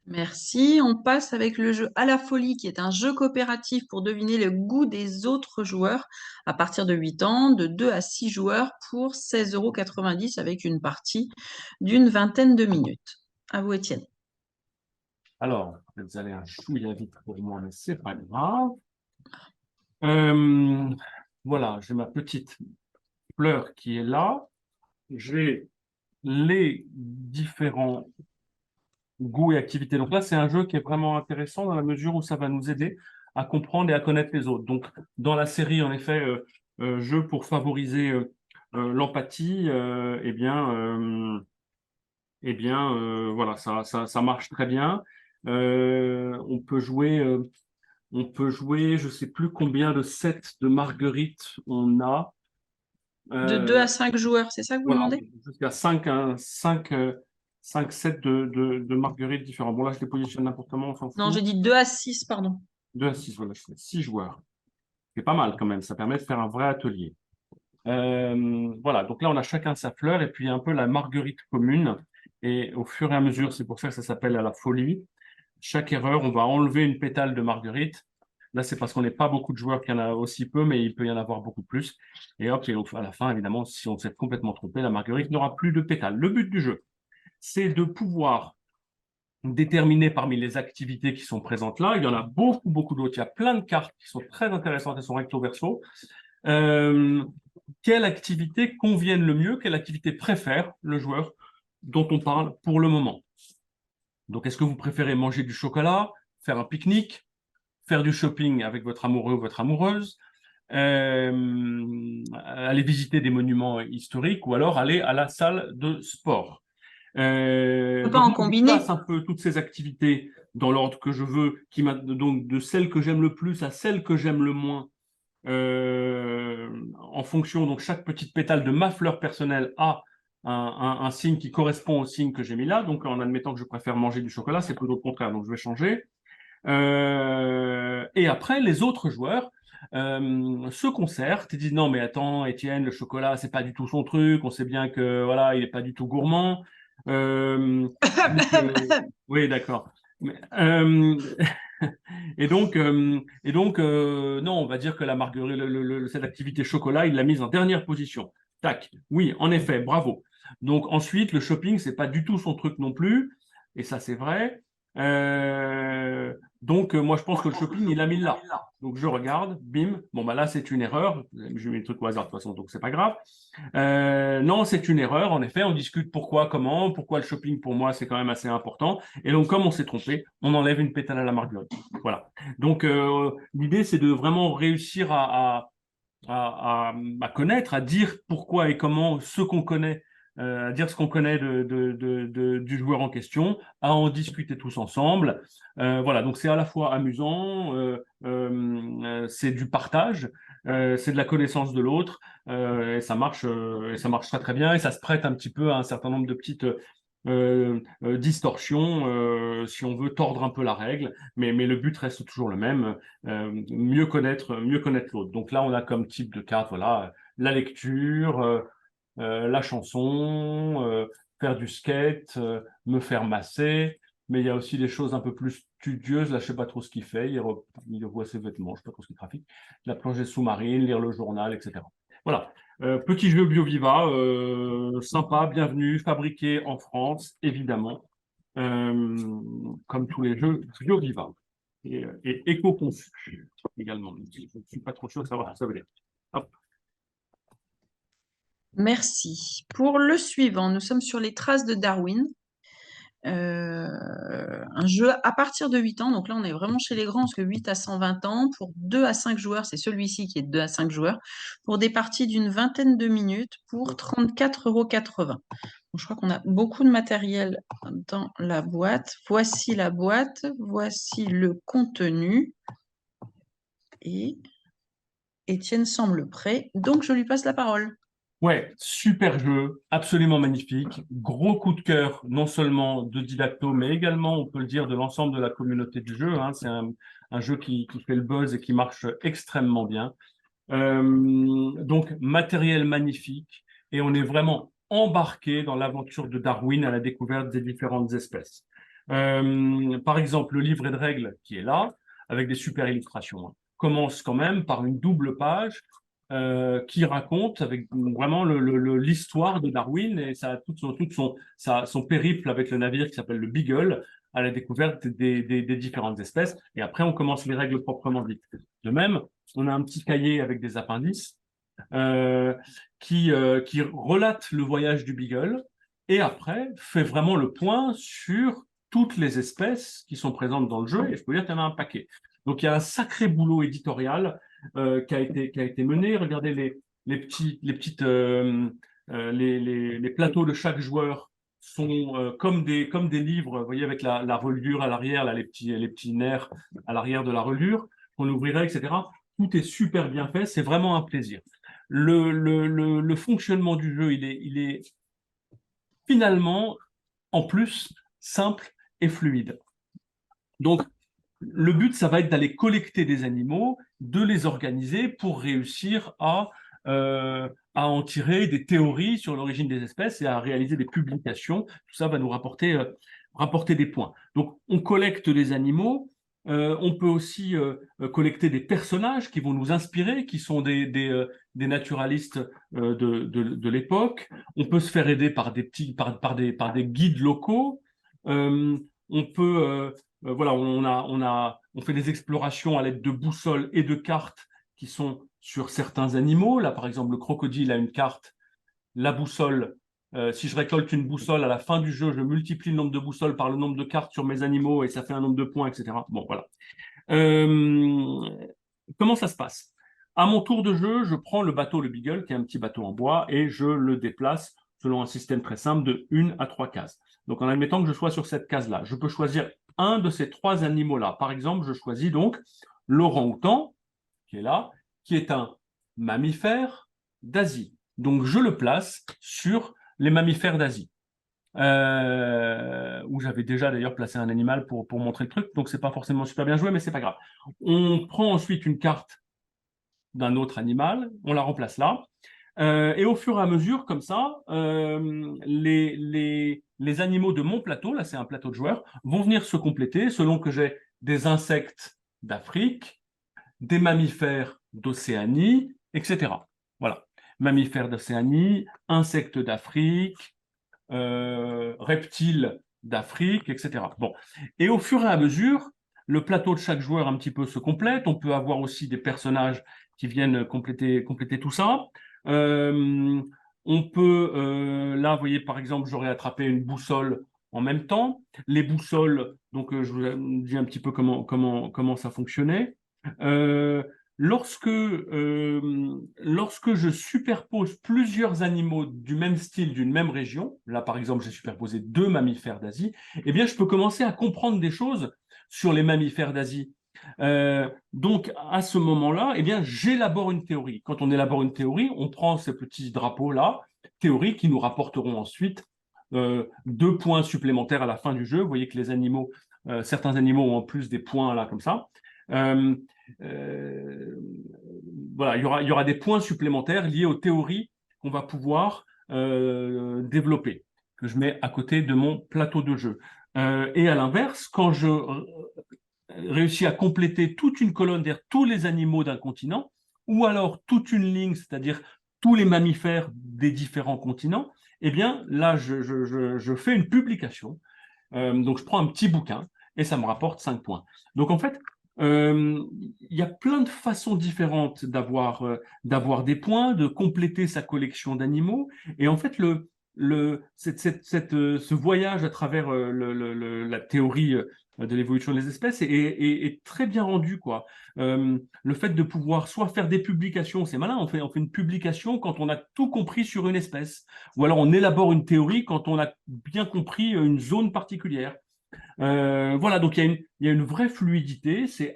Merci. On passe avec le jeu À la folie, qui est un jeu coopératif pour deviner le goût des autres joueurs à partir de 8 ans, de 2 à 6 joueurs pour 16,90 € avec une partie d'une vingtaine de minutes. À vous, Étienne. Alors, vous allez un chouïa vite pour moi, mais c'est pas grave. Voilà, j'ai ma petite fleur qui est là. J'ai les différents goûts et activités. Donc là, c'est un jeu qui est vraiment intéressant dans la mesure où ça va nous aider à comprendre et à connaître les autres. Donc, dans la série, en effet, jeu pour favoriser l'empathie, voilà, ça marche très bien. On peut jouer, je sais plus combien de sets de marguerites on a. De 2 à 5 joueurs, c'est ça que vous Voilà, demandez? jusqu'à 5 sets de marguerites différents. Bon, là, je les positionne n'importe comment, on s'en Non, fout. j'ai dit 2 à 6, pardon. 2 à 6, voilà, 6 joueurs. C'est pas mal quand même, ça permet de faire un vrai atelier. Voilà, donc là, on a chacun sa fleur et puis un peu la marguerite commune. Et au fur et à mesure, c'est pour ça que ça s'appelle à la folie. Chaque erreur, on va enlever une pétale de marguerite. Là, c'est parce qu'on n'est pas beaucoup de joueurs qu'il y en a aussi peu, mais il peut y en avoir beaucoup plus. Et hop, et à la fin, évidemment, si on s'est complètement trompé, la marguerite n'aura plus de pétales. Le but du jeu, c'est de pouvoir déterminer parmi les activités qui sont présentes là. Il y en a beaucoup, beaucoup d'autres. Il y a plein de cartes qui sont très intéressantes, elles sont recto verso. Quelle activité convienne le mieux, quelle activité préfère le joueur dont on parle pour le moment. Donc, est-ce que vous préférez manger du chocolat, faire un pique-nique, faire du shopping avec votre amoureux ou votre amoureuse, aller visiter des monuments historiques ou alors aller à la salle de sport. On peut pas Donc en moi, je combiner. place un peu toutes ces activités dans l'ordre que je veux, donc de celles que j'aime le plus à celles que j'aime le moins, en fonction, donc chaque petite pétale de ma fleur personnelle a un signe qui correspond au signe que j'ai mis là. Donc en admettant que je préfère manger du chocolat, c'est plutôt le contraire, donc je vais changer. Et après, les autres joueurs se concertent et disent non mais attends Étienne, le chocolat c'est pas du tout son truc, on sait bien que voilà il est pas du tout gourmand. Oui d'accord. Non, on va dire que la marguerite, cette activité chocolat, il l'a mise en dernière position. Tac. Oui, en effet, bravo. Donc ensuite, le shopping, c'est pas du tout son truc non plus, et ça c'est vrai. Moi je pense que le shopping, il l'a mis là. Donc je regarde, bim. Bon bah là c'est une erreur. J'ai mis le truc au hasard de toute façon, donc c'est pas grave. Non, c'est une erreur. En effet, on discute pourquoi, comment, pourquoi le shopping pour moi c'est quand même assez important. Et donc comme on s'est trompé, on enlève une pétale à la marguerite. Voilà. Donc l'idée c'est de vraiment réussir à connaître, à dire pourquoi et comment ce qu'on connaît, à dire ce qu'on connaît du joueur en question, à en discuter tous ensemble. Voilà, donc c'est à la fois amusant, c'est du partage, c'est de la connaissance de l'autre, et ça marche très très bien, et ça se prête un petit peu à un certain nombre de petites distorsions, si on veut tordre un peu la règle, mais le but reste toujours le même, mieux connaître l'autre. Donc là, on a comme type de carte, voilà, la lecture, la chanson, faire du skate, me faire masser, mais il y a aussi des choses un peu plus studieuses, là je sais pas trop ce qu'il fait, il revoit ses vêtements, je sais pas trop ce qu'il trafique, la plongée sous-marine, lire le journal, etc. Voilà. Petit jeu BioViva, sympa, bienvenue, fabriqué en France, évidemment, comme tous les jeux BioViva, et éco-conçu également. Je ne suis pas trop sûr de savoir ce que ça veut dire. Hop. Merci. Pour le suivant, nous sommes sur les traces de Darwin. Un jeu à partir de 8 ans. Donc là, on est vraiment chez les grands, parce que 8 à 120 ans, pour 2 à 5 joueurs, c'est celui-ci qui est de 2 à 5 joueurs, pour des parties d'une vingtaine de minutes pour 34,80 €. Je crois qu'on a beaucoup de matériel dans la boîte. Voici la boîte, voici le contenu. Et Étienne semble prêt, donc je lui passe la parole. Ouais, super jeu, absolument magnifique. Gros coup de cœur, non seulement de Didacto, mais également, on peut le dire, de l'ensemble de la communauté du jeu. Hein. C'est un jeu qui fait le buzz et qui marche extrêmement bien. Donc, matériel magnifique. Et on est vraiment embarqué dans l'aventure de Darwin à la découverte des différentes espèces. Par exemple, le livret de règles qui est là, avec des super illustrations, hein, commence quand même par une double page qui raconte avec vraiment l'histoire de Darwin et ça, son périple avec le navire qui s'appelle le Beagle à la découverte des différentes espèces. Et après, on commence les règles proprement dites. De même, on a un petit cahier avec des appendices qui relate le voyage du Beagle et après fait vraiment le point sur toutes les espèces qui sont présentes dans le jeu. Et je peux dire qu'il y en a un paquet. Donc, il y a un sacré boulot éditorial qui a été mené. Regardez les plateaux de chaque joueur sont comme des livres, vous voyez, avec la reliure à l'arrière, là, les petits nerfs à l'arrière de la reliure qu'on ouvrirait, etc. Tout est super bien fait, c'est vraiment un plaisir. Le fonctionnement du jeu, il est finalement, en plus, simple et fluide. Donc, le but, ça va être d'aller collecter des animaux, de les organiser pour réussir à en tirer des théories sur l'origine des espèces et à réaliser des publications. Tout ça va nous rapporter des points. Donc, on collecte les animaux. On peut aussi collecter des personnages qui vont nous inspirer, qui sont des naturalistes de l'époque. On peut se faire aider par par des guides locaux. On peut voilà, on fait des explorations à l'aide de boussoles et de cartes qui sont sur certains animaux. Là, par exemple, le crocodile a une carte, la boussole. Si je récolte une boussole à la fin du jeu, je multiplie le nombre de boussoles par le nombre de cartes sur mes animaux et ça fait un nombre de points, etc. Bon, voilà. Comment ça se passe? À mon tour de jeu, je prends le bateau, le Beagle, qui est un petit bateau en bois, et je le déplace selon un système très simple de 1 à 3 cases. Donc, en admettant que je sois sur cette case-là, je peux choisir un de ces 3 animaux-là. Par exemple, je choisis donc l'orang-outan, qui est là, qui est un mammifère d'Asie. Donc, je le place sur les mammifères d'Asie. Où j'avais déjà d'ailleurs placé un animal pour montrer le truc, donc c'est pas forcément super bien joué, mais c'est pas grave. On prend ensuite une carte d'un autre animal, on la remplace là, et au fur et à mesure, comme ça, les animaux de mon plateau, là c'est un plateau de joueurs, vont venir se compléter selon que j'ai des insectes d'Afrique, des mammifères d'Océanie, etc. Voilà, mammifères d'Océanie, insectes d'Afrique, reptiles d'Afrique, etc. Bon. Et au fur et à mesure, le plateau de chaque joueur un petit peu se complète. On peut avoir aussi des personnages qui viennent compléter tout ça. On peut, là, vous voyez, par exemple, j'aurais attrapé une boussole en même temps. Les boussoles, donc je vous dis un petit peu comment ça fonctionnait. Lorsque je superpose plusieurs animaux du même style, d'une même région, là par exemple j'ai superposé 2 mammifères d'Asie, eh bien je peux commencer à comprendre des choses sur les mammifères d'Asie. Donc à ce moment-là, eh bien j'élabore une théorie. Quand on élabore une théorie, on prend ces petits drapeaux-là, théories qui nous rapporteront ensuite 2 points supplémentaires à la fin du jeu. Vous voyez que les animaux, certains animaux ont en plus des points là comme ça. Voilà, il y aura des points supplémentaires liés aux théories qu'on va pouvoir développer, que je mets à côté de mon plateau de jeu. Et à l'inverse, quand je réussis à compléter toute une colonne, c'est-à-dire tous les animaux d'un continent, ou alors toute une ligne, c'est-à-dire tous les mammifères des différents continents, eh bien là, je fais une publication. Donc je prends un petit bouquin et ça me rapporte 5 points. Donc en fait, Il y a plein de façons différentes d'avoir des points, de compléter sa collection d'animaux. Et en fait, ce voyage à travers la théorie de l'évolution des espèces est très bien rendu, quoi. Le fait de pouvoir soit faire des publications, c'est malin, on fait une publication quand on a tout compris sur une espèce, ou alors on élabore une théorie quand on a bien compris une zone particulière. Voilà, donc il y a une vraie fluidité, c'est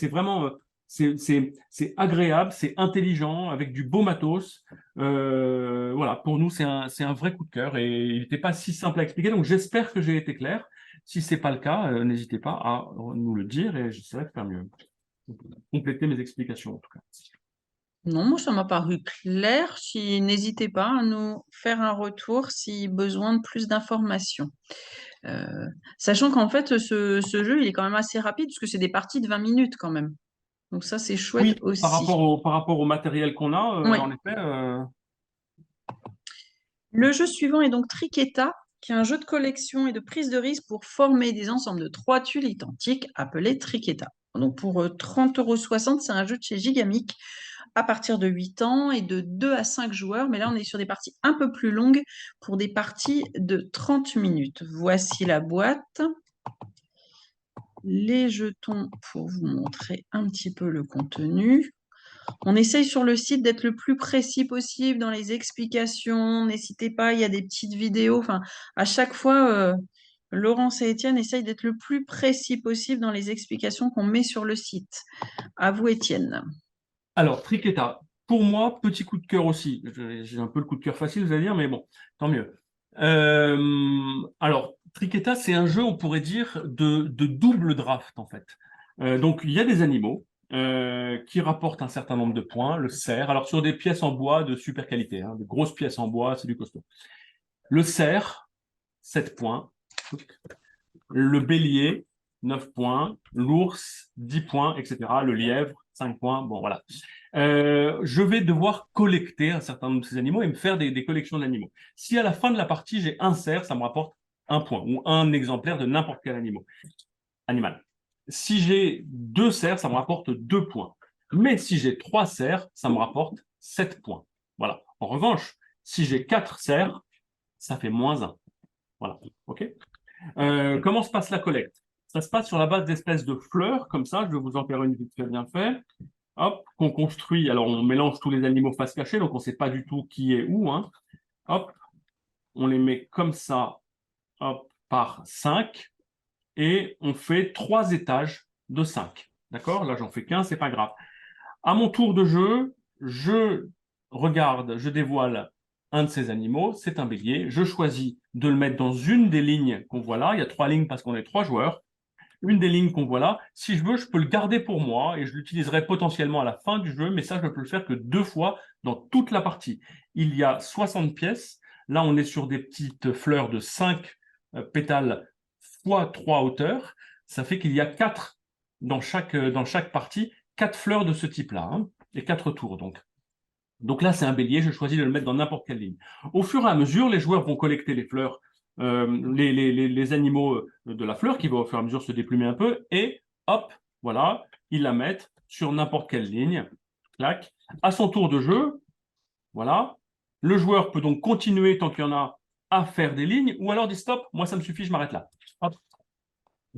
vraiment, c'est agréable, c'est intelligent, avec du beau matos. Voilà, pour nous, c'est un vrai coup de cœur et il n'était pas si simple à expliquer, donc j'espère que j'ai été clair. Si c'est pas le cas, n'hésitez pas à nous le dire et j'essaierai de faire mieux. Compléter mes explications, en tout cas. Non, moi, ça m'a paru clair. Si, n'hésitez pas à nous faire un retour si besoin de plus d'informations. Sachant qu'en fait, ce jeu, il est quand même assez rapide, parce que c'est des parties de 20 minutes quand même. Donc ça, c'est chouette Oui, aussi. par rapport au matériel qu'on a, Oui. en effet. Le jeu suivant est donc Triqueta, qui est un jeu de collection et de prise de risque pour former des ensembles de 3 tuiles identiques appelés Triqueta. Donc pour 30,60 €, c'est un jeu de chez Gigamic à partir de 8 ans et de 2 à 5 joueurs. Mais là, on est sur des parties un peu plus longues pour des parties de 30 minutes. Voici la boîte. Les jetons pour vous montrer un petit peu le contenu. On essaye sur le site d'être le plus précis possible dans les explications. N'hésitez pas, il y a des petites vidéos. Enfin, à chaque fois, Laurence et Étienne essayent d'être le plus précis possible dans les explications qu'on met sur le site. À vous, Étienne. Alors, Triqueta, pour moi, petit coup de cœur aussi. J'ai un peu le coup de cœur facile, vous allez dire, mais bon, tant mieux. Alors, Triqueta, c'est un jeu, on pourrait dire, de double draft, en fait. Donc, il y a des animaux qui rapportent un certain nombre de points. Le cerf, alors sur des pièces en bois de super qualité, hein, de grosses pièces en bois, c'est du costaud. Le cerf, 7 points. Le bélier, 9 points. L'ours, 10 points, etc. Le lièvre, 5 points. Bon, voilà. Je vais devoir collecter un certain nombre de ces animaux et me faire des collections d'animaux. Si à la fin de la partie, j'ai un cerf, ça me rapporte un point ou un exemplaire de n'importe quel animal. Si j'ai 2 cerfs, ça me rapporte 2 points. Mais si j'ai 3 cerfs, ça me rapporte 7 points. Voilà. En revanche, si j'ai 4 cerfs, ça fait -1. Voilà. OK. Comment se passe la collecte? Ça se passe sur la base d'espèces de fleurs, comme ça, je vais vous en faire une vite fait bien fait. Hop, qu'on construit. Alors, on mélange tous les animaux face cachée, donc on ne sait pas du tout qui est où, hein. Hop, on les met comme ça, hop, par 5, et on fait 3 étages de 5. D'accord? Là, j'en fais qu'un, c'est pas grave. À mon tour de jeu, je regarde, je dévoile un de ces animaux, c'est un bélier. Je choisis de le mettre dans une des lignes qu'on voit là. Il y a 3 lignes parce qu'on est 3 joueurs. Une des lignes qu'on voit là. Si je veux, je peux le garder pour moi et je l'utiliserai potentiellement à la fin du jeu, mais ça, je ne peux le faire que 2 fois dans toute la partie. Il y a 60 pièces. Là, on est sur des petites fleurs de 5 pétales fois 3 hauteurs. Ça fait qu'il y a 4 dans chaque partie, 4 fleurs de ce type-là, hein, et 4 tours donc. Donc là, c'est un bélier, je choisis de le mettre dans n'importe quelle ligne. Au fur et à mesure, les joueurs vont collecter les fleurs, les animaux de la fleur qui vont au fur et à mesure se déplumer un peu, et hop, voilà, ils la mettent sur n'importe quelle ligne. Clac. À son tour de jeu, voilà. Le joueur peut donc continuer tant qu'il y en a à faire des lignes, ou alors dit stop, moi ça me suffit, je m'arrête là. Hop.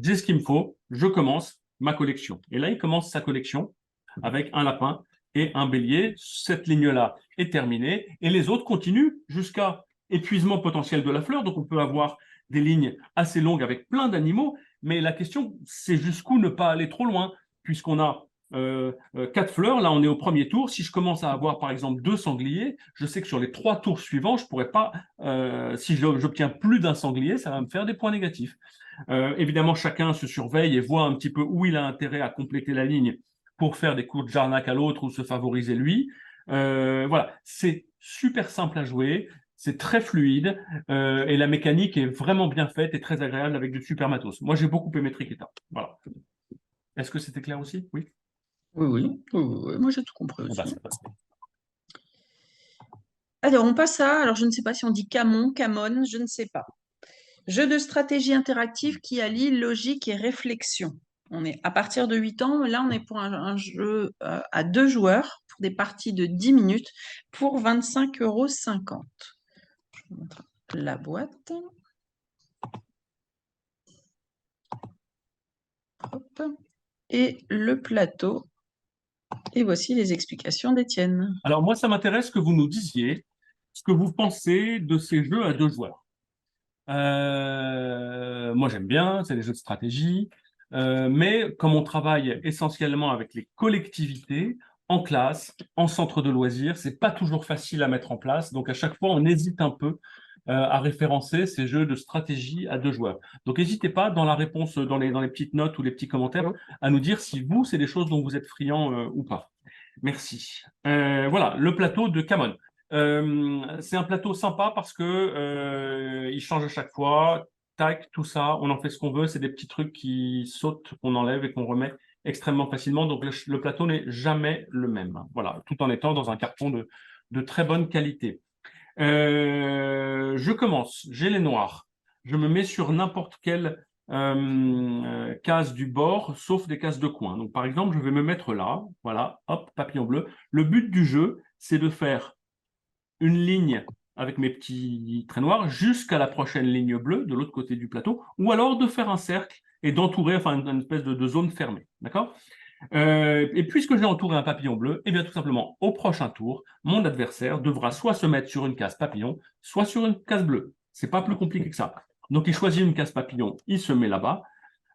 J'ai ce qu'il me faut, je commence ma collection. Et là, il commence sa collection avec un lapin et un bélier. Cette ligne-là est terminée et les autres continuent jusqu'à épuisement potentiel de la fleur. Donc, on peut avoir des lignes assez longues avec plein d'animaux, mais la question, c'est jusqu'où ne pas aller trop loin, puisqu'on a 4 fleurs. Là, on est au premier tour. Si je commence à avoir, par exemple, 2 sangliers, je sais que sur les 3 tours suivants, je pourrais pas, si j'obtiens plus d'un sanglier, ça va me faire des points négatifs. Évidemment, chacun se surveille et voit un petit peu où il a intérêt à compléter la ligne pour faire des coups de jarnac à l'autre ou se favoriser lui. Voilà, c'est super simple à jouer, c'est très fluide et la mécanique est vraiment bien faite et très agréable avec du super matos. Moi, j'ai beaucoup aimé Triqueta. Voilà. Est-ce que c'était clair aussi? Oui. Oui, moi j'ai tout compris Ah bah, aussi. ça passe. Alors, on passe à, alors je ne sais pas si on dit Camon, Camon, je ne sais pas. Jeu de stratégie interactive qui allie logique et réflexion. On est à partir de 8 ans. Là, on est pour un jeu à 2 joueurs pour des parties de 10 minutes pour 25,50 €. Je vous montre la boîte. Hop. Et le plateau. Et voici les explications d'Étienne. Alors moi, ça m'intéresse que vous nous disiez ce que vous pensez de ces jeux à 2 joueurs. Moi, j'aime bien, c'est des jeux de stratégie, mais comme on travaille essentiellement avec les collectivités, en classe, en centre de loisirs, c'est pas toujours facile à mettre en place. Donc, à chaque fois, on hésite un peu à référencer ces jeux de stratégie à 2 joueurs. Donc, n'hésitez pas dans la réponse, dans les petites notes ou les petits commentaires, à nous dire si vous, c'est des choses dont vous êtes friand ou pas. Merci. Voilà, le plateau de Camon. C'est un plateau sympa parce que il change à chaque fois. Tac, tout ça, on en fait ce qu'on veut. C'est des petits trucs qui sautent, qu'on enlève et qu'on remet extrêmement facilement. Donc le plateau n'est jamais le même. Voilà, tout en étant dans un carton de très bonne qualité. Je commence. J'ai les noirs. Je me mets sur n'importe quelle case du bord, sauf des cases de coin. Donc par exemple, je vais me mettre là. Voilà, hop, papillon bleu. Le but du jeu, c'est de faire une ligne avec mes petits traits noirs jusqu'à la prochaine ligne bleue de l'autre côté du plateau, ou alors de faire un cercle et d'entourer, enfin, une espèce de zone fermée. D'accord? Et puisque j'ai entouré un papillon bleu, et bien tout simplement, au prochain tour, mon adversaire devra soit se mettre sur une case papillon, soit sur une case bleue. C'est pas plus compliqué que ça. Donc, il choisit une case papillon, il se met là-bas.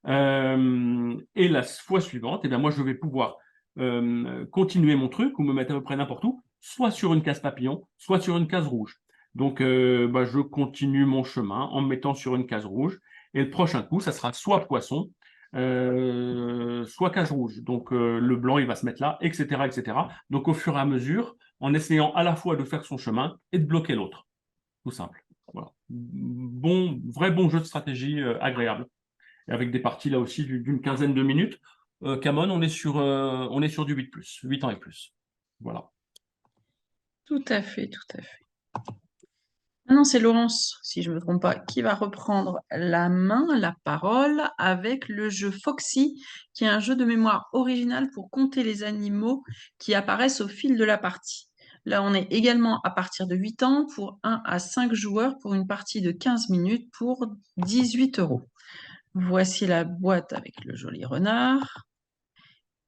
Et la fois suivante, eh bien, moi, je vais pouvoir continuer mon truc ou me mettre à peu près n'importe où, soit sur une case papillon, soit sur une case rouge. Donc, je continue mon chemin en me mettant sur une case rouge. Et le prochain coup, ça sera soit poisson, soit case rouge. Donc, le blanc, il va se mettre là, etc., etc. Donc, au fur et à mesure, en essayant à la fois de faire son chemin et de bloquer l'autre. Tout simple. Voilà. Vrai bon jeu de stratégie agréable. Et avec des parties là aussi d'une quinzaine de minutes. Camon, on est sur du 8+, 8 ans et plus. Voilà. Tout à fait, tout à fait. Maintenant, c'est Laurence, si je ne me trompe pas, qui va reprendre la main, la parole, avec le jeu Foxy, qui est un jeu de mémoire original pour compter les animaux qui apparaissent au fil de la partie. Là, on est également à partir de 8 ans pour 1 à 5 joueurs pour une partie de 15 minutes pour 18 €. Voici la boîte avec le joli renard.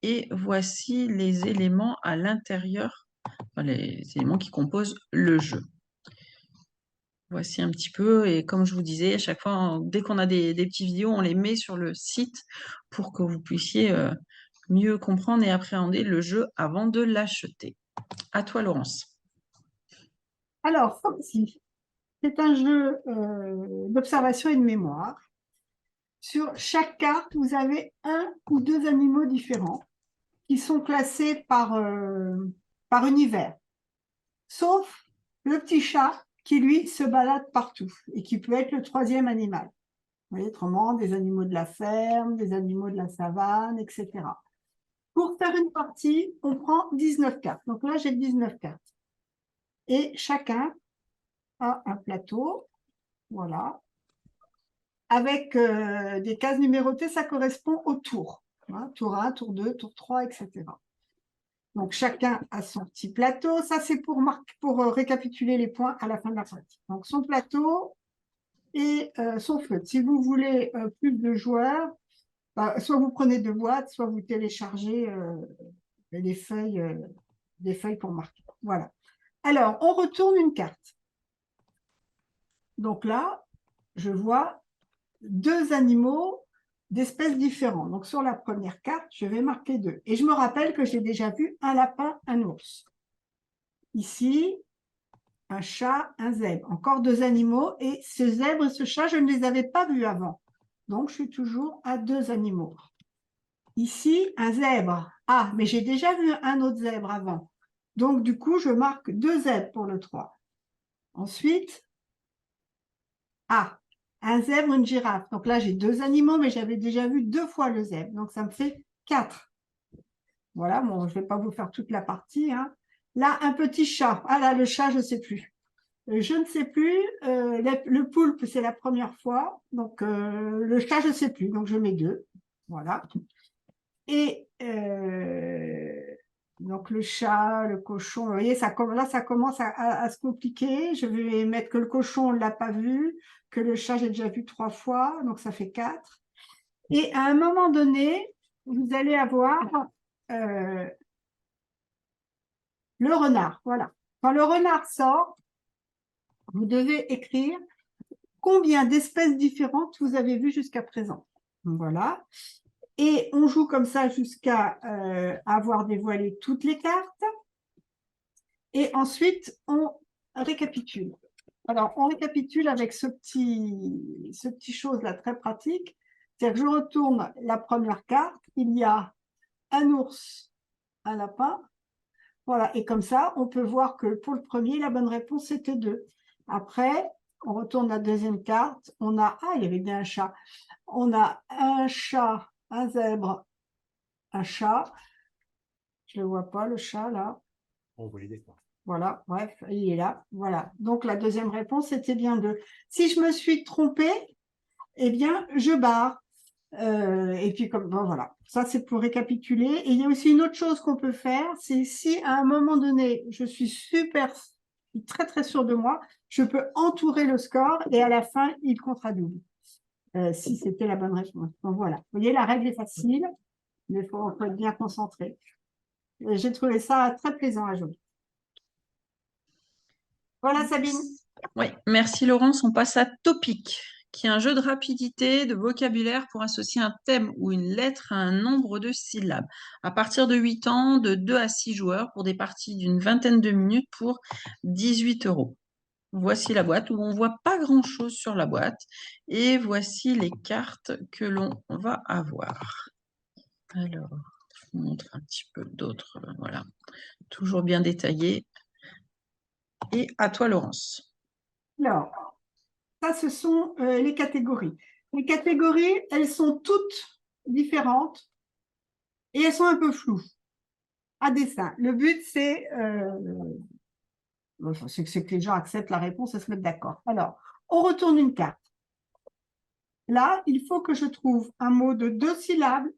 Et voici les éléments à l'intérieur, enfin, les éléments qui composent le jeu. Voici un petit peu, et comme je vous disais, à chaque fois, dès qu'on a des petites vidéos, on les met sur le site pour que vous puissiez mieux comprendre et appréhender le jeu avant de l'acheter. À toi, Laurence. Alors, Foxy, c'est un jeu d'observation et de mémoire. Sur chaque carte, vous avez 1 ou 2 animaux différents qui sont classés par univers, sauf le petit chat qui, lui, se balade partout et qui peut être le 3e animal. Vous voyez, autrement, des animaux de la ferme, des animaux de la savane, etc. Pour faire une partie, on prend 19 cartes. Donc là, j'ai 19 cartes. Et chacun a un plateau, voilà, avec des cases numérotées, ça correspond au tour. Hein, tour 1, tour 2, tour 3, etc. Donc, chacun a son petit plateau. Ça, c'est pour récapituler les points à la fin de la partie. Donc, son plateau et son feutre. Si vous voulez plus de joueurs, soit vous prenez 2 boîtes, soit vous téléchargez des feuilles pour marquer. Voilà. Alors, on retourne une carte. Donc là, je vois 2 animaux d'espèces différentes. Donc, sur la première carte, je vais marquer 2. Et je me rappelle que j'ai déjà vu un lapin, un ours. Ici, un chat, un zèbre. Encore 2 animaux. Et ce zèbre et ce chat, je ne les avais pas vus avant. Donc, je suis toujours à 2 animaux. Ici, un zèbre. Ah, mais j'ai déjà vu un autre zèbre avant. Donc, du coup, je marque 2 zèbres pour le 3. Ensuite, un zèbre, une girafe. Donc là, j'ai 2 animaux, mais j'avais déjà vu 2 fois le zèbre. Donc, ça me fait 4. Voilà, bon, je ne vais pas vous faire toute la partie. Hein. Là, un petit chat. Ah là, le chat, je ne sais plus. Je ne sais plus. Le poulpe, c'est la première fois. Donc, le chat, je ne sais plus. Donc, je mets 2. Voilà. Et donc, le chat, le cochon, vous voyez, là, ça commence à se compliquer. Je vais mettre que le cochon, on ne l'a pas vu, que le chat, j'ai déjà vu 3 fois, donc ça fait 4. Et à un moment donné, vous allez avoir le renard, voilà. Quand le renard sort, vous devez écrire combien d'espèces différentes vous avez vues jusqu'à présent. Voilà. Et on joue comme ça jusqu'à avoir dévoilé toutes les cartes. Et ensuite, on récapitule. Alors, on récapitule avec ce petit chose-là très pratique. C'est-à-dire que je retourne la première carte. Il y a un ours, un lapin. Voilà, et comme ça, on peut voir que pour le premier, la bonne réponse, c'était 2. Après, on retourne la deuxième carte. On a, il y avait bien un chat. On a un chat, un zèbre, un chat. Je ne le vois pas, le chat, là. On voit les décors. Voilà, bref, il est là. Voilà. Donc, la deuxième réponse, c'était bien 2. Si je me suis trompée, eh bien, je barre. Et puis, bon, voilà. Ça, c'est pour récapituler. Et il y a aussi une autre chose qu'on peut faire, c'est si à un moment donné, je suis très, très sûre de moi, je peux entourer le score et à la fin, il comptera double. Si c'était la bonne réponse. Donc, voilà. Vous voyez, la règle est facile, mais il faut être bien concentré. J'ai trouvé ça très plaisant à jouer. Voilà, Sabine. Oui, merci Laurence. On passe à Topic, qui est un jeu de rapidité, de vocabulaire pour associer un thème ou une lettre à un nombre de syllabes. À partir de 8 ans, de 2 à 6 joueurs pour des parties d'une vingtaine de minutes pour 18 €. Voici la boîte où on ne voit pas grand-chose sur la boîte. Et voici les cartes que l'on va avoir. Alors, je vous montre un petit peu d'autres. Voilà, toujours bien détaillé. Et à toi, Laurence. Alors, ça, ce sont les catégories. Les catégories, elles sont toutes différentes et elles sont un peu floues à dessin. Le but, c'est que les gens acceptent la réponse et se mettent d'accord. Alors, on retourne une carte. Là, il faut que je trouve un mot de 2 syllabes.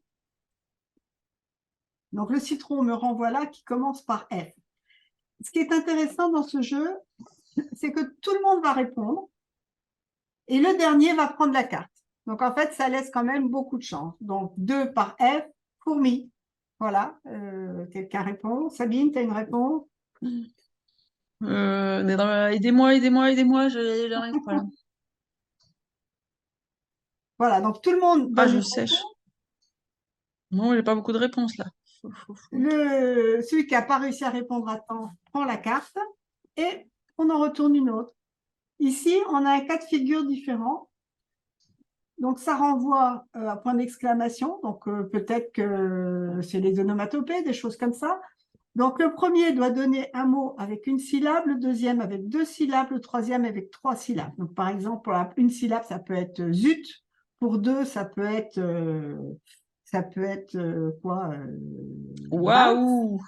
Donc, le citron me renvoie là qui commence par F. Ce qui est intéressant dans ce jeu, c'est que tout le monde va répondre et le dernier va prendre la carte. Donc, en fait, ça laisse quand même beaucoup de chance. Donc, 2 par F, fourmi. Voilà, quelqu'un répond. Sabine, tu as une réponse? Aidez-moi, j'arrive pas là. Voilà, donc tout le monde Ah, donne je une sèche. réponse. Non, j'ai pas beaucoup de réponses là. Celui qui n'a pas réussi à répondre à temps prend la carte et on en retourne une autre. Ici, on a un cas de figure différent. Donc, ça renvoie à point d'exclamation. Donc, peut-être que c'est les onomatopées, des choses comme ça. Donc, le premier doit donner un mot avec une syllabe, le deuxième avec 2 syllabes, le troisième avec 3 syllabes. Donc, par exemple, pour une syllabe, ça peut être zut. Pour 2, ça peut être quoi Waouh!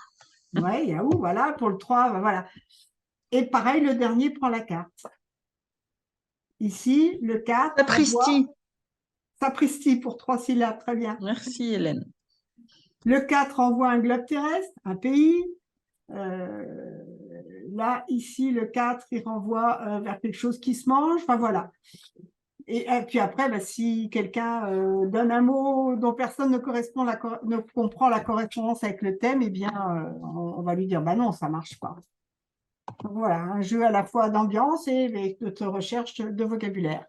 Ouais, Yahoo, voilà. Pour le 3, voilà. Et pareil, le dernier prend la carte. Ici, le 4 Sapristi. Sapristi pour 3 syllabes, très bien. Merci Hélène. Le 4 envoie un globe terrestre, un pays. Là, ici, le 4, il renvoie vers quelque chose qui se mange. Enfin, voilà. Et puis après, bah, si quelqu'un donne un mot dont personne ne comprend la correspondance avec le thème, eh bien, on va lui dire, bah non, ça ne marche pas. Donc, voilà, un jeu à la fois d'ambiance et de recherche de vocabulaire.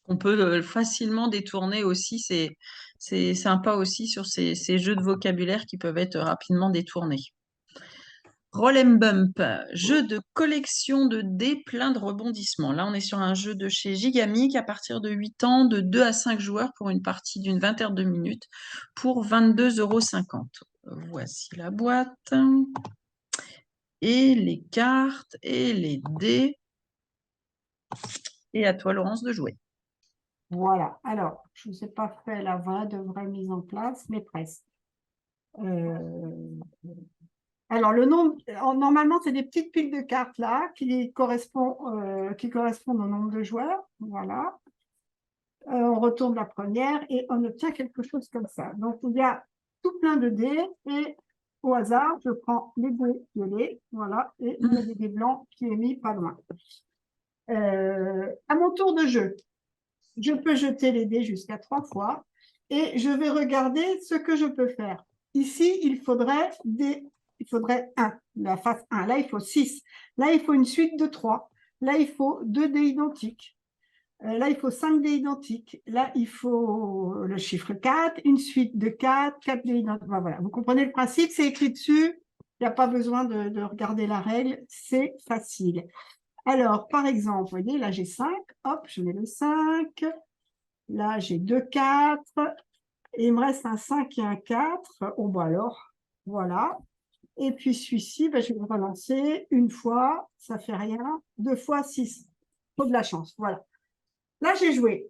On peut facilement détourner aussi, c'est sympa aussi sur ces jeux de vocabulaire qui peuvent être rapidement détournés. Roll and Bump, jeu de collection de dés plein de rebondissements. Là, on est sur un jeu de chez Gigamic à partir de 8 ans, de 2 à 5 joueurs pour une partie d'une vingtaine de minutes pour 22,50 €. Voici la boîte. Et les cartes et les dés. Et à toi, Laurence, de jouer. Voilà. Alors, je ne vous ai pas fait la vraie mise en place, mais presque. Alors, le nombre, normalement, c'est des petites piles de cartes là qui correspondent au nombre de joueurs. Voilà. On retourne la première et on obtient quelque chose comme ça. Donc, il y a tout plein de dés et au hasard, je prends les dés violets, voilà, et il y a des dés blancs qui est mis pas loin. À mon tour de jeu, je peux jeter les dés jusqu'à 3 fois et je vais regarder ce que je peux faire. Ici, il faudrait 1, la face 1. Là, il faut 6. Là, il faut une suite de 3. Là, il faut 2 dés identiques. Là, il faut 5 dés identiques. Là, il faut le chiffre 4, une suite de 4, 4 dés identiques. Voilà. Vous comprenez le principe, c'est écrit dessus. Il n'y a pas besoin de regarder la règle. C'est facile. Alors, par exemple, vous voyez, là, j'ai 5. Hop, je mets le 5. Là, j'ai 2 4. Et il me reste un 5 et un 4. Oh, bah alors, voilà. Et puis, celui-ci, ben, je vais le relancer une fois. Ça fait rien. 2 fois 6. Faut de la chance. Voilà. Là, j'ai joué.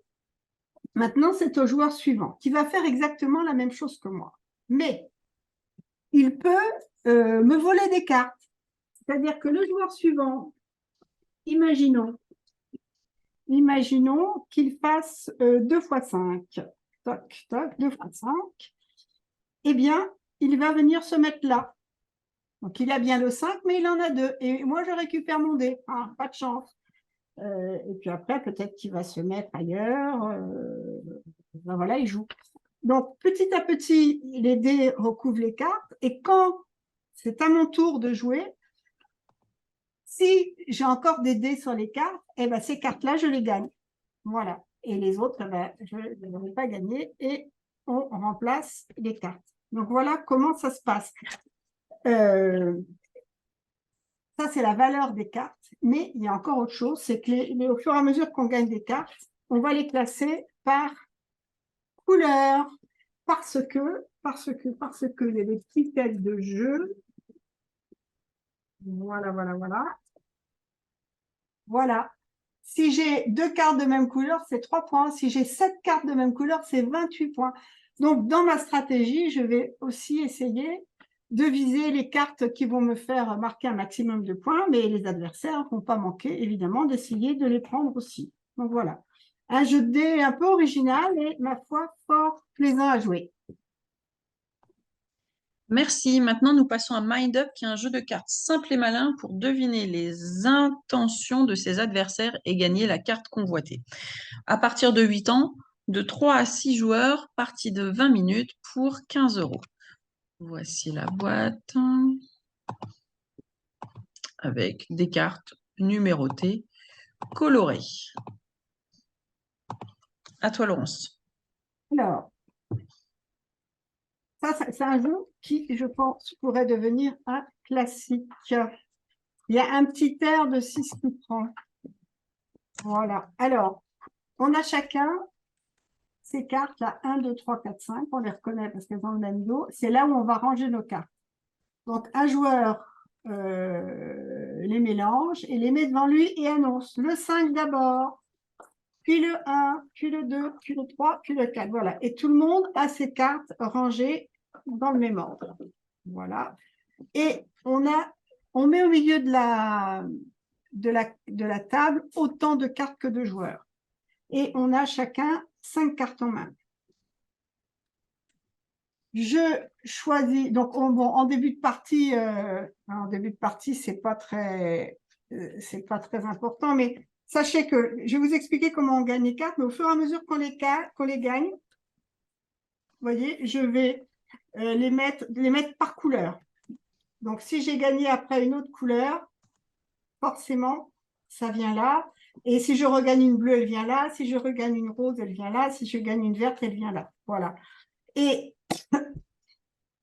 Maintenant, c'est au joueur suivant qui va faire exactement la même chose que moi. Mais il peut me voler des cartes. C'est-à-dire que le joueur suivant, imaginons qu'il fasse 2 fois 5. Toc, toc, 2 fois 5. Eh bien, il va venir se mettre là. Donc, il a bien le 5, mais il en a 2. Et moi, je récupère mon dé. Ah, pas de chance. Et puis après, peut-être qu'il va se mettre ailleurs. Ben voilà, il joue. Donc, petit à petit, les dés recouvrent les cartes. Et quand c'est à mon tour de jouer, si j'ai encore des dés sur les cartes, eh ben, ces cartes-là, je les gagne. Voilà. Et les autres, eh ben, je ne les aurai pas gagnées. Et on remplace les cartes. Donc, voilà comment ça se passe. Ça, c'est la valeur des cartes. Mais il y a encore autre chose, c'est que au fur et à mesure qu'on gagne des cartes, on va les classer par couleur, parce que il y a des petits têtes de jeu. Voilà. Voilà. Si j'ai 2 cartes de même couleur, c'est 3 points. Si j'ai 7 cartes de même couleur, c'est 28 points. Donc, dans ma stratégie, je vais aussi essayer de viser les cartes qui vont me faire marquer un maximum de points, mais les adversaires ne vont pas manquer, évidemment, d'essayer de les prendre aussi. Donc, voilà. Un jeu de dés un peu original et, ma foi, fort plaisant à jouer. Merci. Maintenant, nous passons à Mind Up, qui est un jeu de cartes simple et malin pour deviner les intentions de ses adversaires et gagner la carte convoitée. À partir de 8 ans, de 3 à 6 joueurs, partie de 20 minutes pour 15 €. Voici la boîte avec des cartes numérotées, colorées. À toi, Laurence. Alors, ça, c'est un jeu qui, je pense, pourrait devenir un classique. Il y a un petit air de 6 qui prend. Voilà. Alors, on a chacun ces cartes là, 1, 2, 3, 4, 5. On les reconnaît parce qu'elles ont le même dos. C'est là où on va ranger nos cartes. Donc, un joueur les mélange et les met devant lui et annonce le 5 d'abord, puis le 1, puis le 2, puis le 3, puis le 4. Voilà. Et tout le monde a ses cartes rangées dans le même ordre. Voilà. Et on met au milieu de la table autant de cartes que de joueurs. Et on a chacun 5 cartes en main. Je choisis, donc en début de partie, c'est pas très important, mais sachez que je vais vous expliquer comment on gagne les cartes, mais au fur et à mesure qu'on les gagne, vous voyez, je vais les mettre par couleur. Donc, si j'ai gagné après une autre couleur, forcément, ça vient là. Et si je regagne une bleue, elle vient là. Si je regagne une rose, elle vient là. Si je gagne une verte, elle vient là. Voilà. Et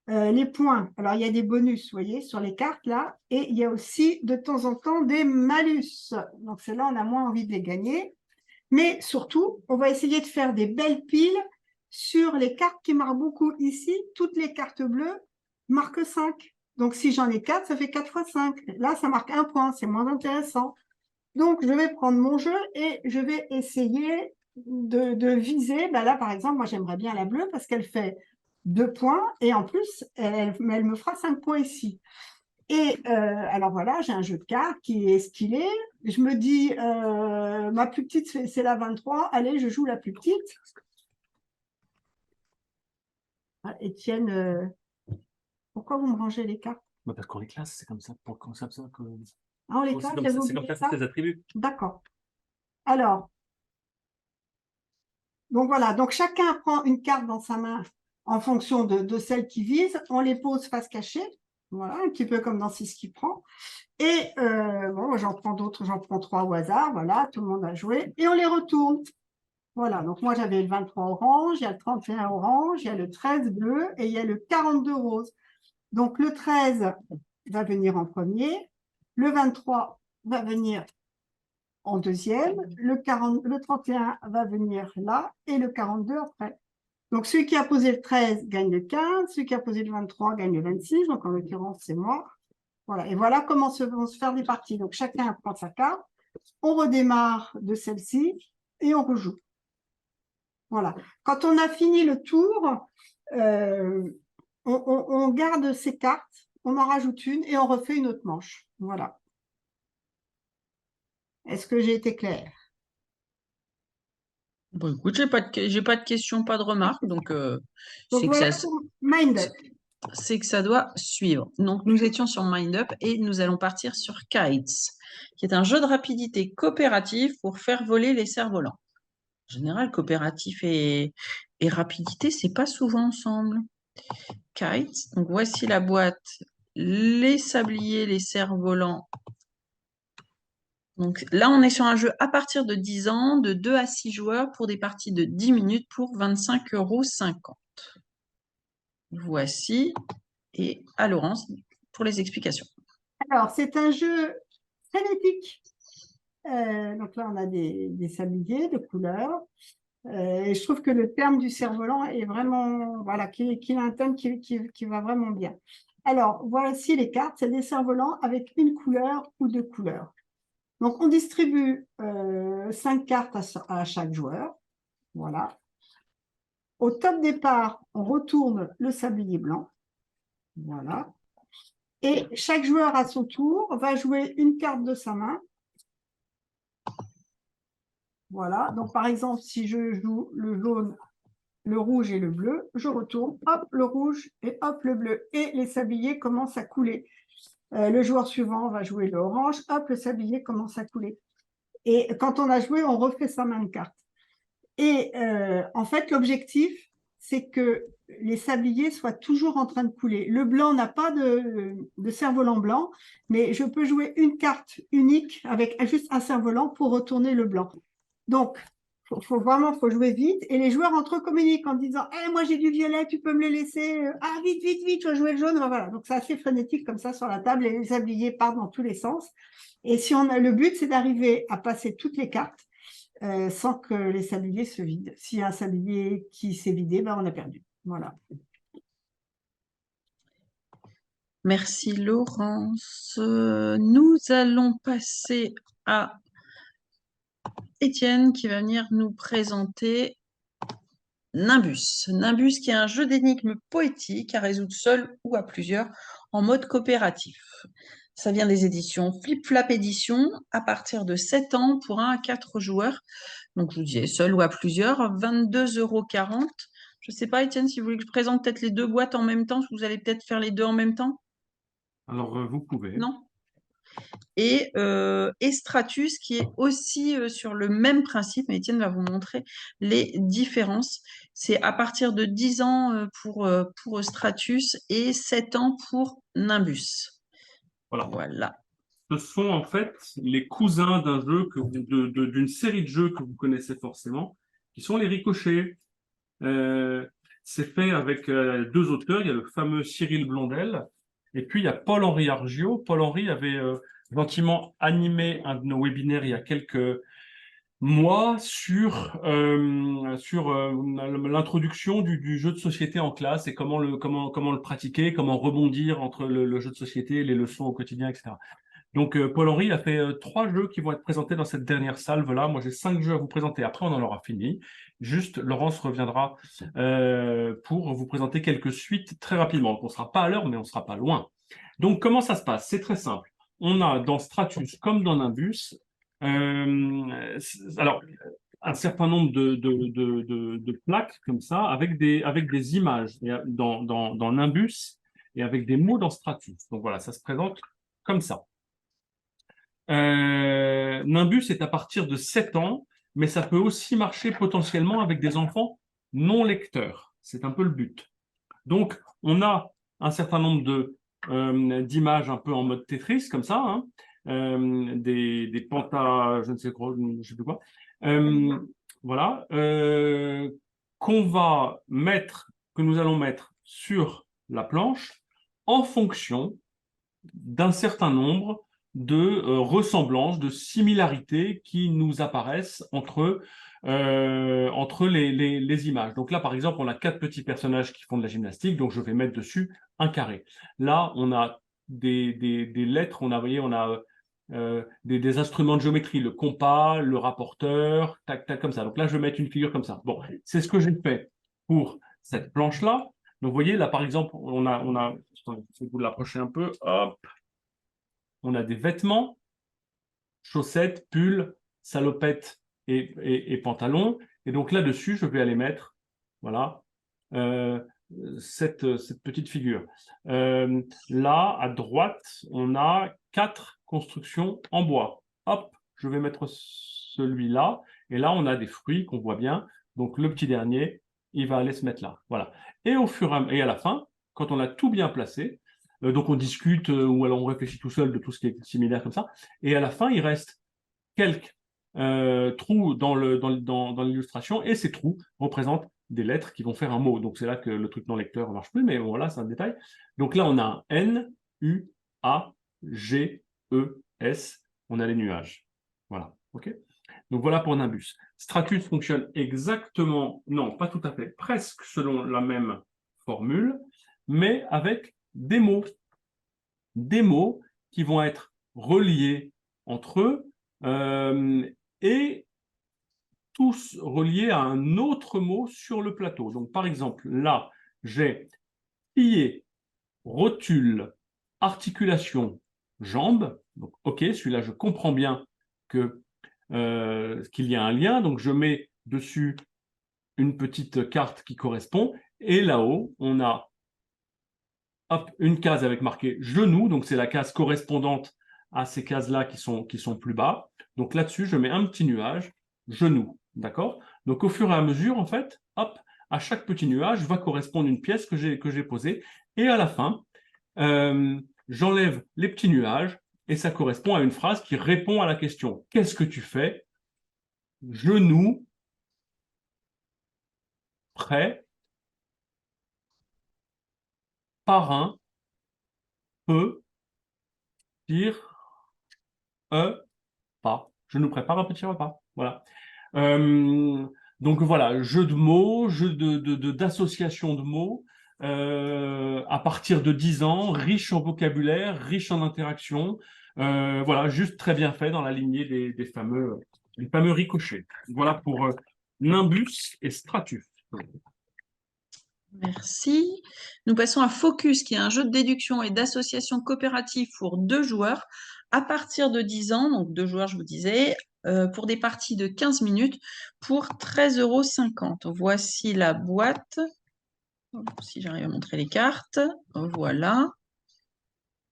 les points, alors il y a des bonus, vous voyez, sur les cartes là. Et il y a aussi de temps en temps des malus. Donc, ceux-là, on a moins envie de les gagner. Mais surtout, on va essayer de faire des belles piles sur les cartes qui marquent beaucoup. Ici, toutes les cartes bleues marquent 5. Donc, si j'en ai 4, ça fait 4 fois 5. Là, ça marque 1 point, c'est moins intéressant. Donc, je vais prendre mon jeu et je vais essayer de viser. Ben là, par exemple, moi, j'aimerais bien la bleue parce qu'elle fait 2 points et en plus, elle me fera 5 points ici. Et alors voilà, j'ai un jeu de cartes qui est stylé. je me dis, ma plus petite, c'est la 23. Allez, je joue la plus petite. Ah, Étienne, pourquoi vous me rangez les cartes? Bah, parce qu'on les classe, c'est comme ça. Comme ça que... Ah, on les C'est classe, comme j'avais ça, c'est oublié comme ça que les attributs. D'accord. Alors, donc voilà, donc chacun prend une carte dans sa main en fonction de celle qui vise. On les pose face cachée. Voilà, un petit peu comme dans 6 qui prend. Et bon, j'en prends d'autres, j'en prends 3 au hasard. Voilà, tout le monde a joué. Et on les retourne. Voilà, donc moi j'avais le 23 orange, il y a le 31 orange, il y a le 13 bleu et il y a le 42 rose. Donc le 13 va venir en premier, le 23 va venir en deuxième, le 31 va venir là et le 42 après. Donc celui qui a posé le 13 gagne le 15, celui qui a posé le 23 gagne le 26, donc en l'occurrence c'est moi. Voilà, et voilà comment vont se faire les parties. Donc chacun prend sa carte, on redémarre de celle-ci et on rejoue. Voilà. Quand on a fini le tour, on garde ces cartes, on en rajoute une et on refait une autre manche. Voilà. Est-ce que j'ai été claire? Bon, écoute, j'ai pas de questions, pas de remarques, donc Donc c'est que voilà ça, pour Mind Up. c'est que ça doit suivre. Donc nous étions sur Mind Up et nous allons partir sur Kites, qui est un jeu de rapidité coopératif pour faire voler les cerfs-volants. En général, coopératif et rapidité, c'est pas souvent ensemble. Kites, donc voici la boîte, les sabliers, les cerfs-volants. Donc là, on est sur un jeu à partir de 10 ans, de 2 à 6 joueurs pour des parties de 10 minutes pour 25,50 €. Voici, et à Laurence pour les explications. Alors, c'est un jeu frénétique. Donc là, on a des sabliers de couleurs. Et je trouve que le terme du cerf-volant est vraiment, voilà, qu'il a un thème qui va vraiment bien. Alors, voici les cartes. C'est des cerfs-volants avec une couleur ou deux couleurs. Donc, on distribue 5 cartes à chaque joueur. Voilà. Au top départ, on retourne le sablier blanc. Voilà. Et chaque joueur à son tour va jouer une carte de sa main. Voilà. Donc, par exemple, si je joue le jaune, le rouge et le bleu, je retourne, hop, le rouge et hop, le bleu. Et les sabliers commencent à couler. Le joueur suivant va jouer le orange, hop, le sablier commence à couler. Et quand on a joué, on refait sa main de carte. Et en fait, l'objectif, c'est que les sabliers soient toujours en train de couler. Le blanc n'a pas de cerf-volant blanc, mais je peux jouer une carte unique avec juste un cerf-volant pour retourner le blanc. Donc, faut jouer vite. Et les joueurs entre eux communiquent en disant hey, moi j'ai du violet, tu peux me le laisser. Ah, vite, vite, vite, je vais jouer le jaune. Voilà. Donc, c'est assez frénétique comme ça sur la table et les sabliers partent dans tous les sens. Et si on a le but, c'est d'arriver à passer toutes les cartes sans que les sabliers se vident. S'il y a un sablier qui s'est vidé, ben, on a perdu. Voilà. Merci Laurence. Nous allons passer à Étienne qui va venir nous présenter Nimbus. Nimbus qui est un jeu d'énigmes poétiques à résoudre seul ou à plusieurs en mode coopératif. Ça vient des éditions Flip Flap Édition à partir de 7 ans pour 1 à 4 joueurs. Donc, je vous disais, seul ou à plusieurs, 22,40 €. Je ne sais pas, Étienne, si vous voulez que je présente peut-être les deux boîtes en même temps, vous allez peut-être faire les deux en même temps? Alors, vous pouvez. Non? Et Stratus, qui est aussi sur le même principe, mais Étienne va vous montrer les différences. C'est à partir de 10 ans pour Stratus et 7 ans pour Nimbus. Voilà. Ce sont en fait les cousins d'un jeu d'une série de jeux que vous connaissez forcément, qui sont les ricochets. C'est fait avec deux auteurs. Il y a le fameux Cyril Blondel et puis il y a Paul-Henri Argiot. Paul-Henri avait gentiment animé un de nos webinaires il y a quelques mois sur l'introduction du jeu de société en classe et comment le pratiquer, comment rebondir entre le jeu de société, les leçons au quotidien, etc. Donc, Paul-Henri a fait 3 jeux qui vont être présentés dans cette dernière salve-là. Moi, j'ai 5 jeux à vous présenter. Après, on en aura fini. Juste, Laurence reviendra pour vous présenter quelques suites très rapidement. Donc, on ne sera pas à l'heure, mais on ne sera pas loin. Donc, comment ça se passe? C'est très simple. On a dans Stratus, comme dans Nimbus, Alors, un certain nombre de plaques comme ça, avec des images dans Nimbus et avec des mots dans Stratus. Donc voilà, ça se présente comme ça. Nimbus est à partir de 7 ans, mais ça peut aussi marcher potentiellement avec des enfants non lecteurs. C'est un peu le but. Donc, on a un certain nombre d'images un peu en mode Tetris, comme ça, hein, des pantas, je ne sais quoi, je sais plus quoi. Voilà, que nous allons mettre sur la planche en fonction d'un certain nombre de ressemblances, de similarités qui nous apparaissent entre les images. Donc là, par exemple, on a 4 petits personnages qui font de la gymnastique, donc je vais mettre dessus un carré. Là, on a des lettres, vous voyez, on a des instruments de géométrie, le compas, le rapporteur, tac, tac, comme ça. Donc là, je vais mettre une figure comme ça. Bon, c'est ce que j'ai fait pour cette planche-là. Donc, vous voyez, là, par exemple, attendez, je vais vous l'approcher un peu. Hop, on a des vêtements, chaussettes, pulls, salopettes et pantalons. Et donc là-dessus, je vais aller mettre, voilà, cette petite figure. Là, à droite, on a 4 constructions en bois. Hop, je vais mettre celui-là. Et là, on a des fruits qu'on voit bien. Donc, le petit dernier, il va aller se mettre là. Voilà. Et et à la fin, quand on a tout bien placé, donc on discute ou alors on réfléchit tout seul de tout ce qui est similaire comme ça. Et à la fin, il reste quelques trous dans l'illustration et ces trous représentent des lettres qui vont faire un mot. Donc c'est là que le truc non lecteur ne marche plus, mais voilà, c'est un détail. Donc là, on a un N, U, A, G, E, S. On a les nuages. Voilà. OK. Donc voilà pour Nimbus. Stratus fonctionne exactement, non, pas tout à fait, presque selon la même formule, mais avec des mots qui vont être reliés entre eux et tous reliés à un autre mot sur le plateau. Donc, par exemple, là, j'ai pied, rotule, articulation, jambe. Donc, OK, celui-là, je comprends bien qu'il y a un lien. Donc, je mets dessus une petite carte qui correspond. Et là-haut, on a hop, une case avec marqué genou, donc c'est la case correspondante à ces cases-là qui sont plus bas. Donc là-dessus, je mets un petit nuage, genou, d'accord? Donc au fur et à mesure, en fait, hop, à chaque petit nuage va correspondre une pièce que j'ai posée. Et à la fin, j'enlève les petits nuages et ça correspond à une phrase qui répond à la question. Qu'est-ce que tu fais? Genou, prêt, parrain, peu, tire, pas. Je nous prépare un petit repas. Voilà. Donc voilà, jeu de mots, jeu d'association de mots, à partir de 10 ans, riche en vocabulaire, riche en interaction. Voilà, juste très bien fait dans la lignée des fameux ricochets. Voilà pour Nimbus et Stratus. Merci. Nous passons à Focus, qui est un jeu de déduction et d'association coopérative pour 2 joueurs à partir de 10 ans, donc 2 joueurs, je vous disais, pour des parties de 15 minutes pour 13,50 €. Voici la boîte. Si j'arrive à montrer les cartes, voilà.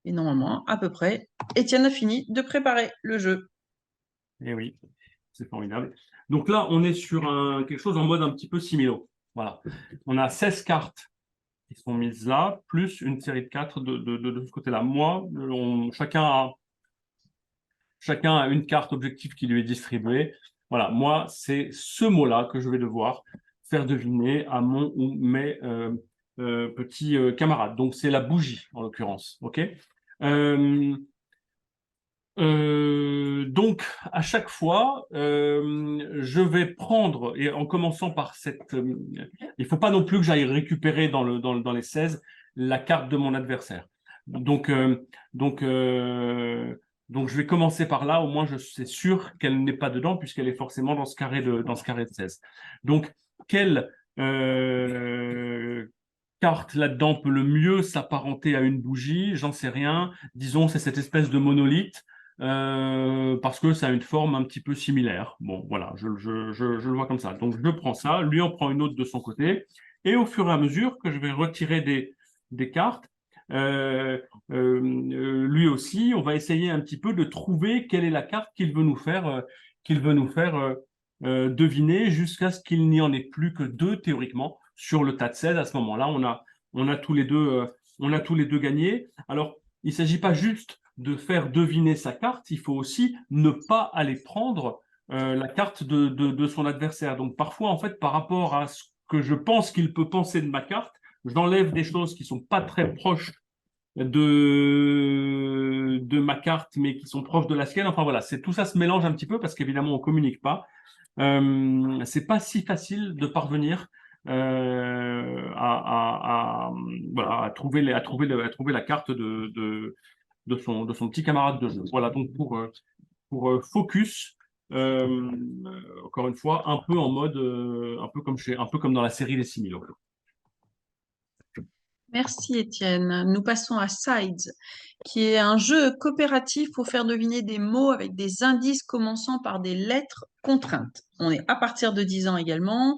Et normalement, à peu près, Étienne a fini de préparer le jeu. Eh oui, c'est formidable. Donc là, on est sur quelque chose en mode un petit peu similo. Voilà. On a 16 cartes qui sont mises là, plus une série de 4 de ce côté-là. Moi, chacun a une carte objectif qui lui est distribuée. Voilà, moi, c'est ce mot-là que je vais devoir faire deviner à mon ou mes petits camarades. Donc, c'est la bougie, en l'occurrence. OK donc, à chaque fois, je vais prendre, et en commençant par cette... il ne faut pas non plus que j'aille récupérer dans les 16 la carte de mon adversaire. Donc, je vais commencer par là, au moins je suis sûr qu'elle n'est pas dedans, puisqu'elle est forcément dans ce carré de 16. Donc, quelle carte là-dedans peut le mieux s'apparenter à une bougie? J'en sais rien. Disons, c'est cette espèce de monolithe. parce que ça a une forme un petit peu similaire. Bon, voilà, je le vois comme ça. Donc, je prends ça, lui en prend une autre de son côté, et au fur et à mesure que je vais retirer des cartes, lui aussi, on va essayer un petit peu de trouver quelle est la carte qu'il veut nous faire deviner jusqu'à ce qu'il n'y en ait plus que deux théoriquement sur le tas de 16. À ce moment-là, on a tous les deux, on a tous les deux gagné. Alors, il ne s'agit pas juste de faire deviner sa carte, il faut aussi ne pas aller prendre la carte de son adversaire. Donc parfois, en fait, par rapport à ce que je pense qu'il peut penser de ma carte, j'enlève des choses qui sont pas très proches de ma carte, mais qui sont proches de la sienne. Enfin voilà, tout ça se mélange un petit peu parce qu'évidemment, on communique pas. C'est pas si facile de parvenir voilà, à trouver la carte de son petit camarade de jeu. Voilà, donc pour focus, encore une fois, un peu en mode, un peu comme dans la série des Similos. Merci Étienne. Nous passons à Sides, qui est un jeu coopératif pour faire deviner des mots avec des indices commençant par des lettres contraintes. On est à partir de 10 ans également,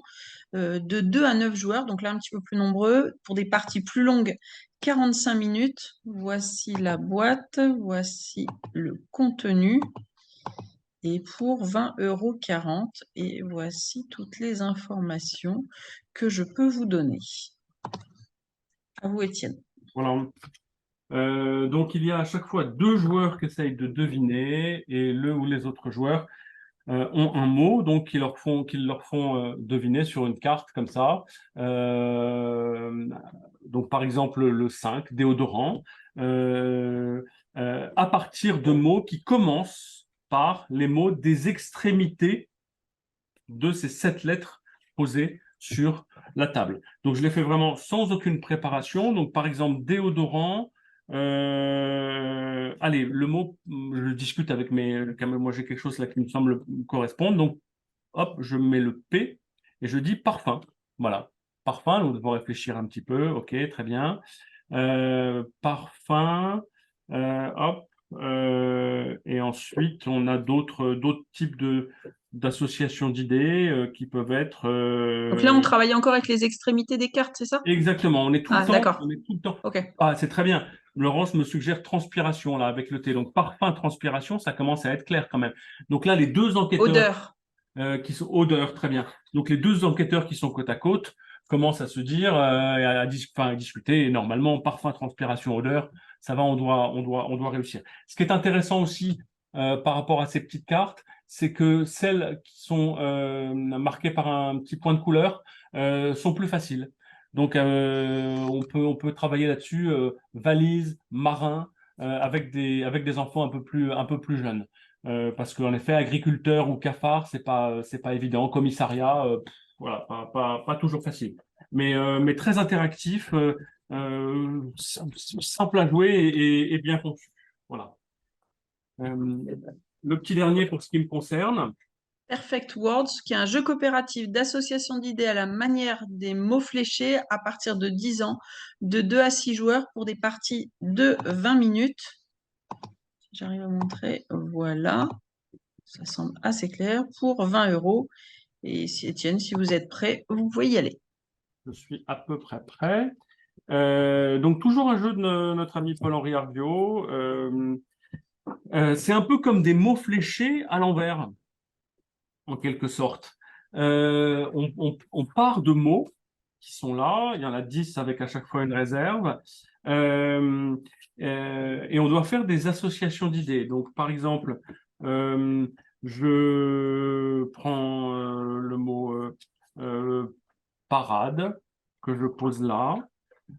de 2 à 9 joueurs, donc là un petit peu plus nombreux, pour des parties plus longues, 45 minutes. Voici la boîte, voici le contenu. Et pour 20,40 €, et voici toutes les informations que je peux vous donner. À vous, Étienne. Voilà. Donc, il y a à chaque fois deux joueurs qui essayent de deviner et le ou les autres joueurs ont un mot donc qu'ils leur font deviner sur une carte comme ça. Donc, par exemple, le 5, déodorant, à partir de mots qui commencent par les mots des extrémités de ces 7 lettres posées sur la table. Donc, je l'ai fait vraiment sans aucune préparation. Donc, par exemple, déodorant. Allez, le mot, je discute avec moi j'ai quelque chose là qui me semble correspondre. Donc, hop, je mets le P et je dis parfum. Voilà, parfum. Donc, on va réfléchir un petit peu. Ok, très bien. Parfum. Hop. Et ensuite, on a d'autres types d'associations d'idées qui peuvent être. Donc là, on travaille encore avec les extrémités des cartes, c'est ça? Exactement, on est tout le temps. D'accord. On est tout le temps. Ok. Ah, c'est très bien. Laurence me suggère transpiration là avec le T. Donc parfum, transpiration, ça commence à être clair quand même. Donc là, les deux enquêteurs Odeur. qui sont odeur, très bien. Donc les deux enquêteurs qui sont côte à côte commencent à se dire, à discuter. Et normalement, parfum, transpiration, odeur, ça va, on doit réussir. Ce qui est intéressant aussi par rapport à ces petites cartes, c'est que celles qui sont marquées par un petit point de couleur sont plus faciles. Donc on peut travailler là-dessus, valise, marin, avec des enfants un peu plus jeunes. Parce qu'en effet, agriculteur ou cafard, c'est pas évident. Commissariat, voilà, pas toujours facile. Mais très interactif, simple à jouer et bien conçu. Voilà. Le petit dernier pour ce qui me concerne. Perfect Words, qui est un jeu coopératif d'association d'idées à la manière des mots fléchés à partir de 10 ans, de 2 à 6 joueurs pour des parties de 20 minutes. Si j'arrive à montrer, voilà. Ça semble assez clair pour 20 €. Et si Étienne, si vous êtes prêt, vous pouvez y aller. Je suis à peu près prêt. Donc, toujours un jeu de notre ami Paul-Henri Arviot. C'est un peu comme des mots fléchés à l'envers, en quelque sorte. On part de mots qui sont là. Il y en a 10 avec à chaque fois une réserve. Et on doit faire des associations d'idées. Donc, par exemple, je prends le mot parade que je pose là.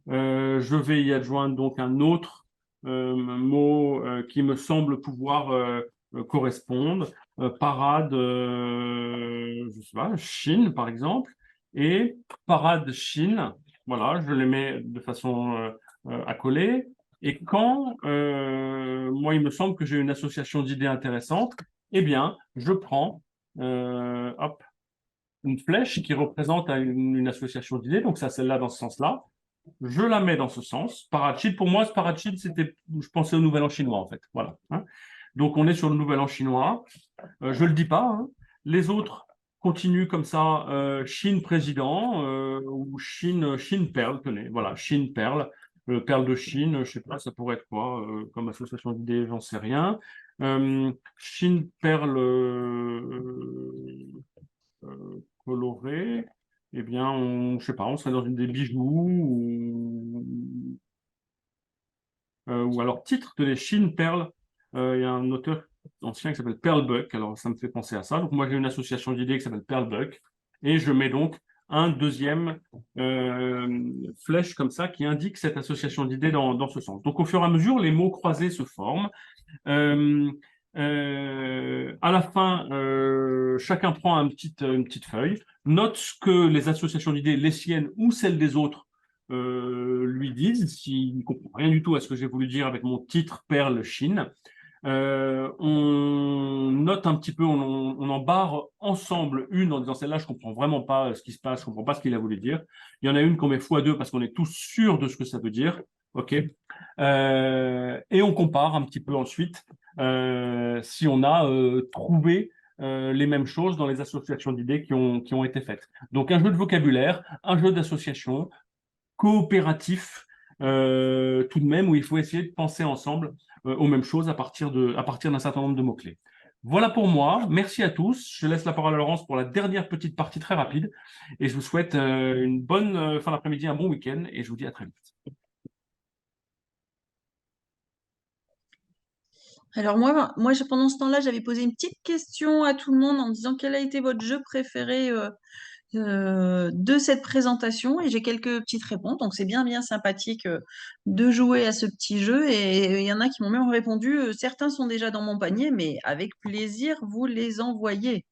Je vais y adjoindre donc un autre mot qui me semble pouvoir correspondre. Parade, je sais pas, Chine par exemple, et parade Chine. Voilà, je les mets de façon à coller. Et quand moi il me semble que j'ai une association d'idées intéressante, eh bien je prends hop, une flèche qui représente une association d'idées, donc ça celle-là dans ce sens-là. Je la mets dans ce sens. Parachid, pour moi, ce parachid, je pensais au nouvel an chinois, en fait. Voilà. Hein. Donc, on est sur le nouvel an chinois. Je ne le dis pas, hein. Les autres continuent comme ça, Chine président ou Chine Perle, tenez, voilà, Chine Perle, Perle de Chine, je ne sais pas, ça pourrait être quoi comme association d'idées, j'en sais rien. Chine Perle colorée, eh bien, je sais pas, on serait dans une des bijoux ou alors titre de les Chine Perle. Il y a un auteur ancien qui s'appelle Pearl Buck, alors ça me fait penser à ça. Donc moi j'ai une association d'idées qui s'appelle Pearl Buck et je mets donc un deuxième flèche comme ça qui indique cette association d'idées dans ce sens. Donc au fur et à mesure, les mots croisés se forment. À la fin, chacun prend une petite feuille, note ce que les associations d'idées, les siennes ou celles des autres, lui disent, s'il ne comprend rien du tout à ce que j'ai voulu dire avec mon titre Perle Chine. On note un petit peu, on en barre ensemble une en disant celle-là, je comprends vraiment pas ce qui se passe, je comprends pas ce qu'il a voulu dire. Il y en a une qu'on met x2 parce qu'on est tous sûrs de ce que ça veut dire. OK. Et on compare un petit peu ensuite si on a trouvé les mêmes choses dans les associations d'idées qui ont été faites. Donc un jeu de vocabulaire, un jeu d'association, coopératif tout de même, où il faut essayer de penser ensemble aux mêmes choses à partir d'un certain nombre de mots-clés. Voilà pour moi. Merci à tous. Je laisse la parole à Laurence pour la dernière petite partie très rapide. Et je vous souhaite une bonne fin d'après-midi, un bon week-end. Et je vous dis à très vite. Alors moi, pendant ce temps-là, j'avais posé une petite question à tout le monde en disant quel a été votre jeu préféré de cette présentation et j'ai quelques petites réponses. Donc c'est bien sympathique de jouer à ce petit jeu et il y en a qui m'ont même répondu, certains sont déjà dans mon panier, mais avec plaisir, vous les envoyez.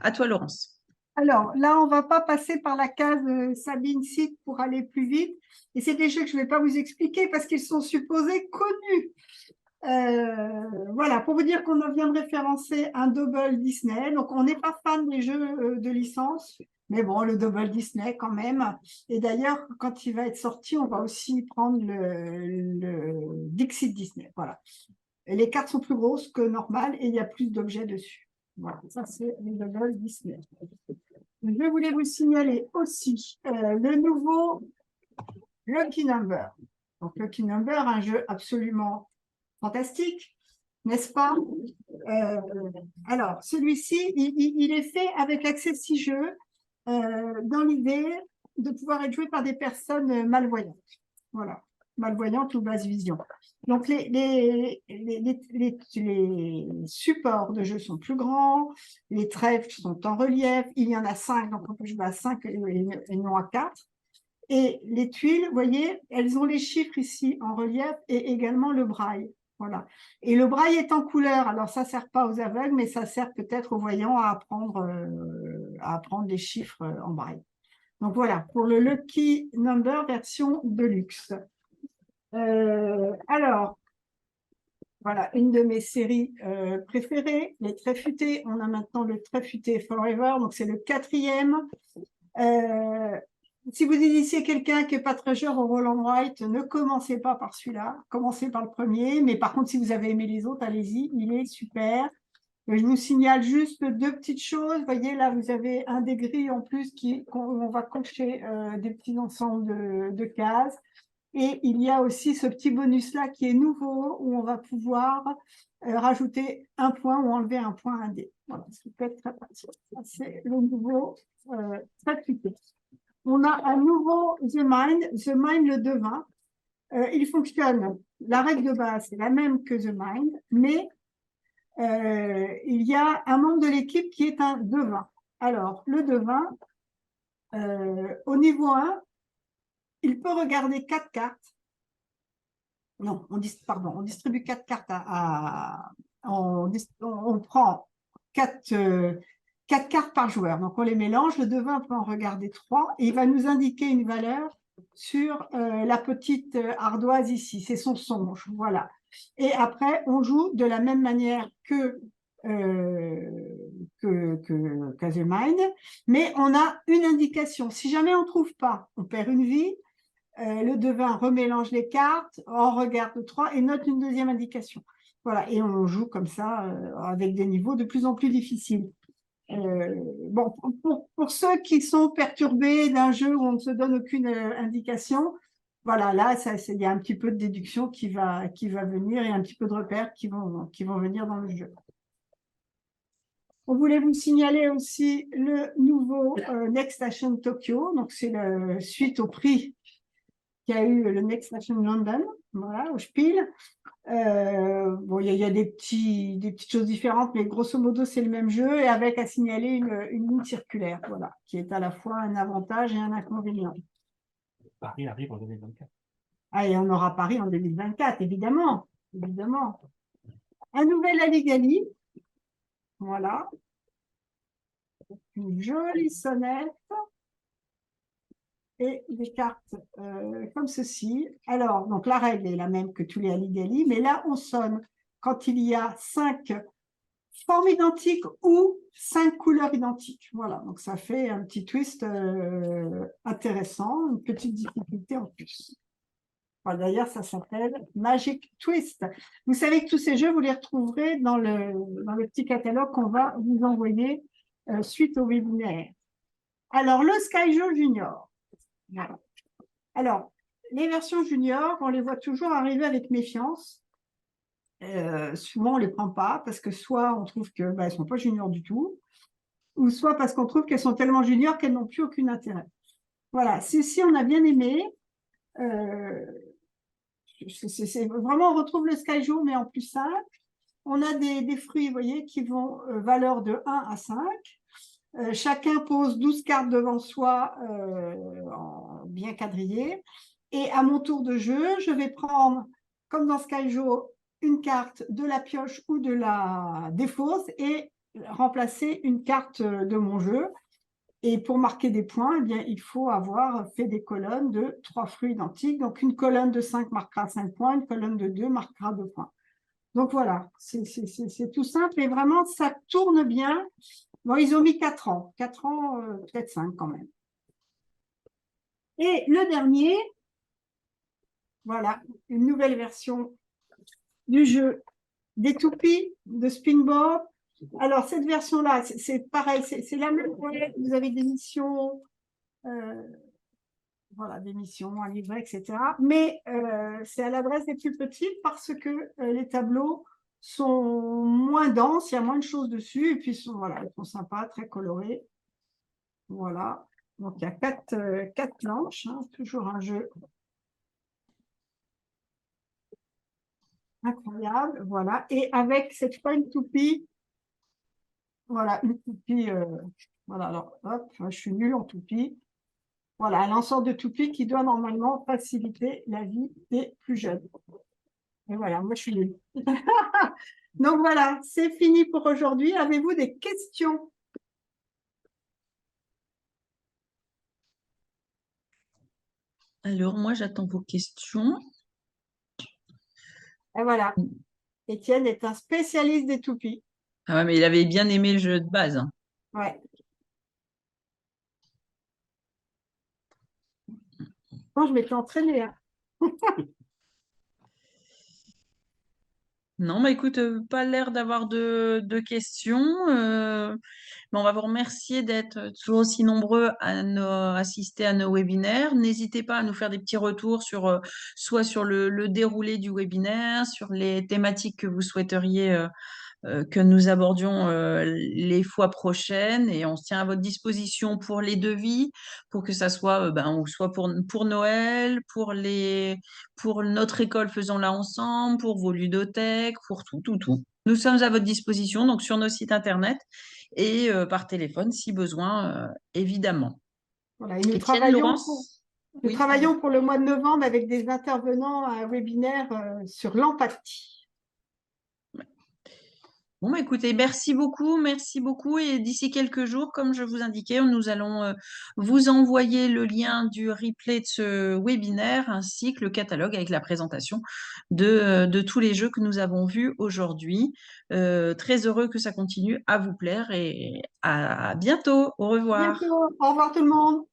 À toi, Laurence. Alors là, on ne va pas passer par la case Sabine cite pour aller plus vite. Et c'est des jeux que je ne vais pas vous expliquer parce qu'ils sont supposés connus. Voilà, pour vous dire qu'on vient de référencer un double Disney. Donc, on n'est pas fan des jeux de licence, mais bon, le double Disney quand même. Et d'ailleurs, quand il va être sorti, on va aussi prendre le Dixit Disney. Voilà. Et les cartes sont plus grosses que normal et il y a plus d'objets dessus. Voilà, ça c'est le double Disney. Je voulais vous signaler aussi le nouveau Lucky Number. Donc, Lucky Number, un jeu absolument fantastique, n'est-ce pas? Alors, celui-ci, il est fait avec l'accès 6 jeux dans l'idée de pouvoir être joué par des personnes malvoyantes. Voilà, malvoyantes ou basse vision. Donc, les supports de jeu sont plus grands, les trèfles sont en relief, il y en a 5, donc on peut jouer à 5 et non à 4. Et les tuiles, vous voyez, elles ont les chiffres ici en relief et également le braille. Voilà. Et le braille est en couleur, alors ça ne sert pas aux aveugles, mais ça sert peut-être aux voyants à apprendre les chiffres en braille. Donc voilà, pour le Lucky Number version Deluxe. Alors, voilà, une de mes séries préférées, les Très Futés. On a maintenant le Très Futé Forever, donc c'est le 4e. Si vous initiez quelqu'un qui n'est pas très cher au Roll and Write, ne commencez pas par celui-là, commencez par le premier. Mais par contre, si vous avez aimé les autres, allez-y, il est super. Je vous signale juste 2 petites choses. Vous voyez, là, vous avez un des grilles en plus on va cocher des petits ensembles de cases. Et il y a aussi ce petit bonus-là qui est nouveau, où on va pouvoir rajouter un point ou enlever un point à un dé. Voilà, ce qui peut être très pratique. C'est le nouveau très futé. On a un nouveau The Mind le devin. Il fonctionne, la règle de base c'est la même que The Mind, mais il y a un membre de l'équipe qui est un devin. Alors, le devin, au niveau 1, il peut regarder 4 cartes. Non, on distribue 4 cartes on prend 4 cartes par joueur. Donc, on les mélange. Le devin peut en regarder 3 et il va nous indiquer une valeur sur la petite ardoise ici. C'est son songe. Voilà. Et après, on joue de la même manière que The Mind, mais on a une indication. Si jamais on ne trouve pas, on perd une vie. Le devin remélange les cartes, en regarde 3 et note une deuxième indication. Voilà, et on joue comme ça avec des niveaux de plus en plus difficiles. Bon, pour ceux qui sont perturbés d'un jeu où on ne se donne aucune indication, voilà, là, il y a un petit peu de déduction qui va venir et un petit peu de repères qui vont venir dans le jeu. On voulait vous signaler aussi le nouveau Next Station Tokyo. Donc, c'est la suite au prix qu'il y a eu le Next Station London, voilà, au Spiel. Bon, il y a des petites choses différentes, mais grosso modo, c'est le même jeu et avec à signaler une ligne circulaire, voilà, qui est à la fois un avantage et un inconvénient. Paris arrive en 2024. Ah, et on aura Paris en 2024, évidemment, évidemment. Un nouvel Aligali, voilà, une jolie sonnette et des cartes comme ceci. Alors, donc la règle est la même que tous les Aligali, mais là, on sonne quand il y a 5 formes identiques ou 5 couleurs identiques. Voilà, donc ça fait un petit twist intéressant, une petite difficulté en plus. Enfin, d'ailleurs, ça s'appelle Magic Twist. Vous savez que tous ces jeux, vous les retrouverez dans le petit catalogue qu'on va vous envoyer suite au webinaire. Alors, le Skyjo Junior. Voilà. Alors, les versions juniors, on les voit toujours arriver avec méfiance. Souvent, on ne les prend pas parce que soit on trouve qu'elles ne sont pas juniors du tout, ou soit parce qu'on trouve qu'elles sont tellement juniors qu'elles n'ont plus aucun intérêt. Voilà, ceci, on a bien aimé. C'est vraiment, on retrouve le Skyjo, mais en plus simple. On a des fruits, vous voyez, qui vont valeur de 1 à 5. Chacun pose 12 cartes devant soi, bien quadrillées. Et à mon tour de jeu, je vais prendre, comme dans Skyjo, une carte de la pioche ou de la défausse et remplacer une carte de mon jeu. Et pour marquer des points, eh bien, il faut avoir fait des colonnes de 3 fruits identiques. Donc, une colonne de 5 marquera 5 points, une colonne de 2 marquera 2 points. Donc, voilà, c'est tout simple et vraiment, ça tourne bien. Bon, ils ont mis 4 ans. 4 ans, peut-être 5 quand même. Et le dernier, voilà, une nouvelle version du jeu des toupies de Spinboard. Alors, cette version-là, c'est pareil, c'est la même. Vous avez des missions, voilà, des missions, un livret, etc. Mais c'est à l'adresse des plus petits parce que les tableaux sont moins denses, il y a moins de choses dessus, et puis voilà, ils sont sympas, très colorés. Voilà. Donc, il y a 4 planches, hein, toujours un jeu incroyable. Voilà. Et avec cette fois une toupie, voilà, une toupie. Voilà, alors, hop, je suis nulle en toupie. Voilà, un ensemble de toupies qui doit normalement faciliter la vie des plus jeunes. Et voilà, moi je suis nulle. Donc voilà, c'est fini pour aujourd'hui. Avez-vous des questions? Alors, moi, j'attends vos questions. Et voilà, Étienne est un spécialiste des toupies. Ah ouais, mais il avait bien aimé le jeu de base, hein. Ouais. Moi, je m'étais entraînée, hein. Non, mais écoute, pas l'air d'avoir de questions. Mais on va vous remercier d'être toujours aussi nombreux à assister à nos webinaires. N'hésitez pas à nous faire des petits retours sur soit sur le déroulé du webinaire, sur les thématiques que vous souhaiteriez que nous abordions les fois prochaines et on se tient à votre disposition pour les devis, pour que ça soit ou soit pour Noël, pour notre école faisons-la ensemble, pour vos ludothèques, pour tout, tout, tout. Nous sommes à votre disposition, donc sur nos sites internet et par téléphone si besoin, évidemment. Voilà, et nous Étienne, Laurence? nous Oui, travaillons pour le mois de novembre avec des intervenants à un webinaire sur l'empathie. bon, bah, écoutez, merci beaucoup. Et d'ici quelques jours, comme je vous indiquais, nous allons vous envoyer le lien du replay de ce webinaire ainsi que le catalogue avec la présentation de tous les jeux que nous avons vus aujourd'hui. Très heureux que ça continue à vous plaire et à bientôt. Au À revoir. bientôt. Au revoir tout le monde.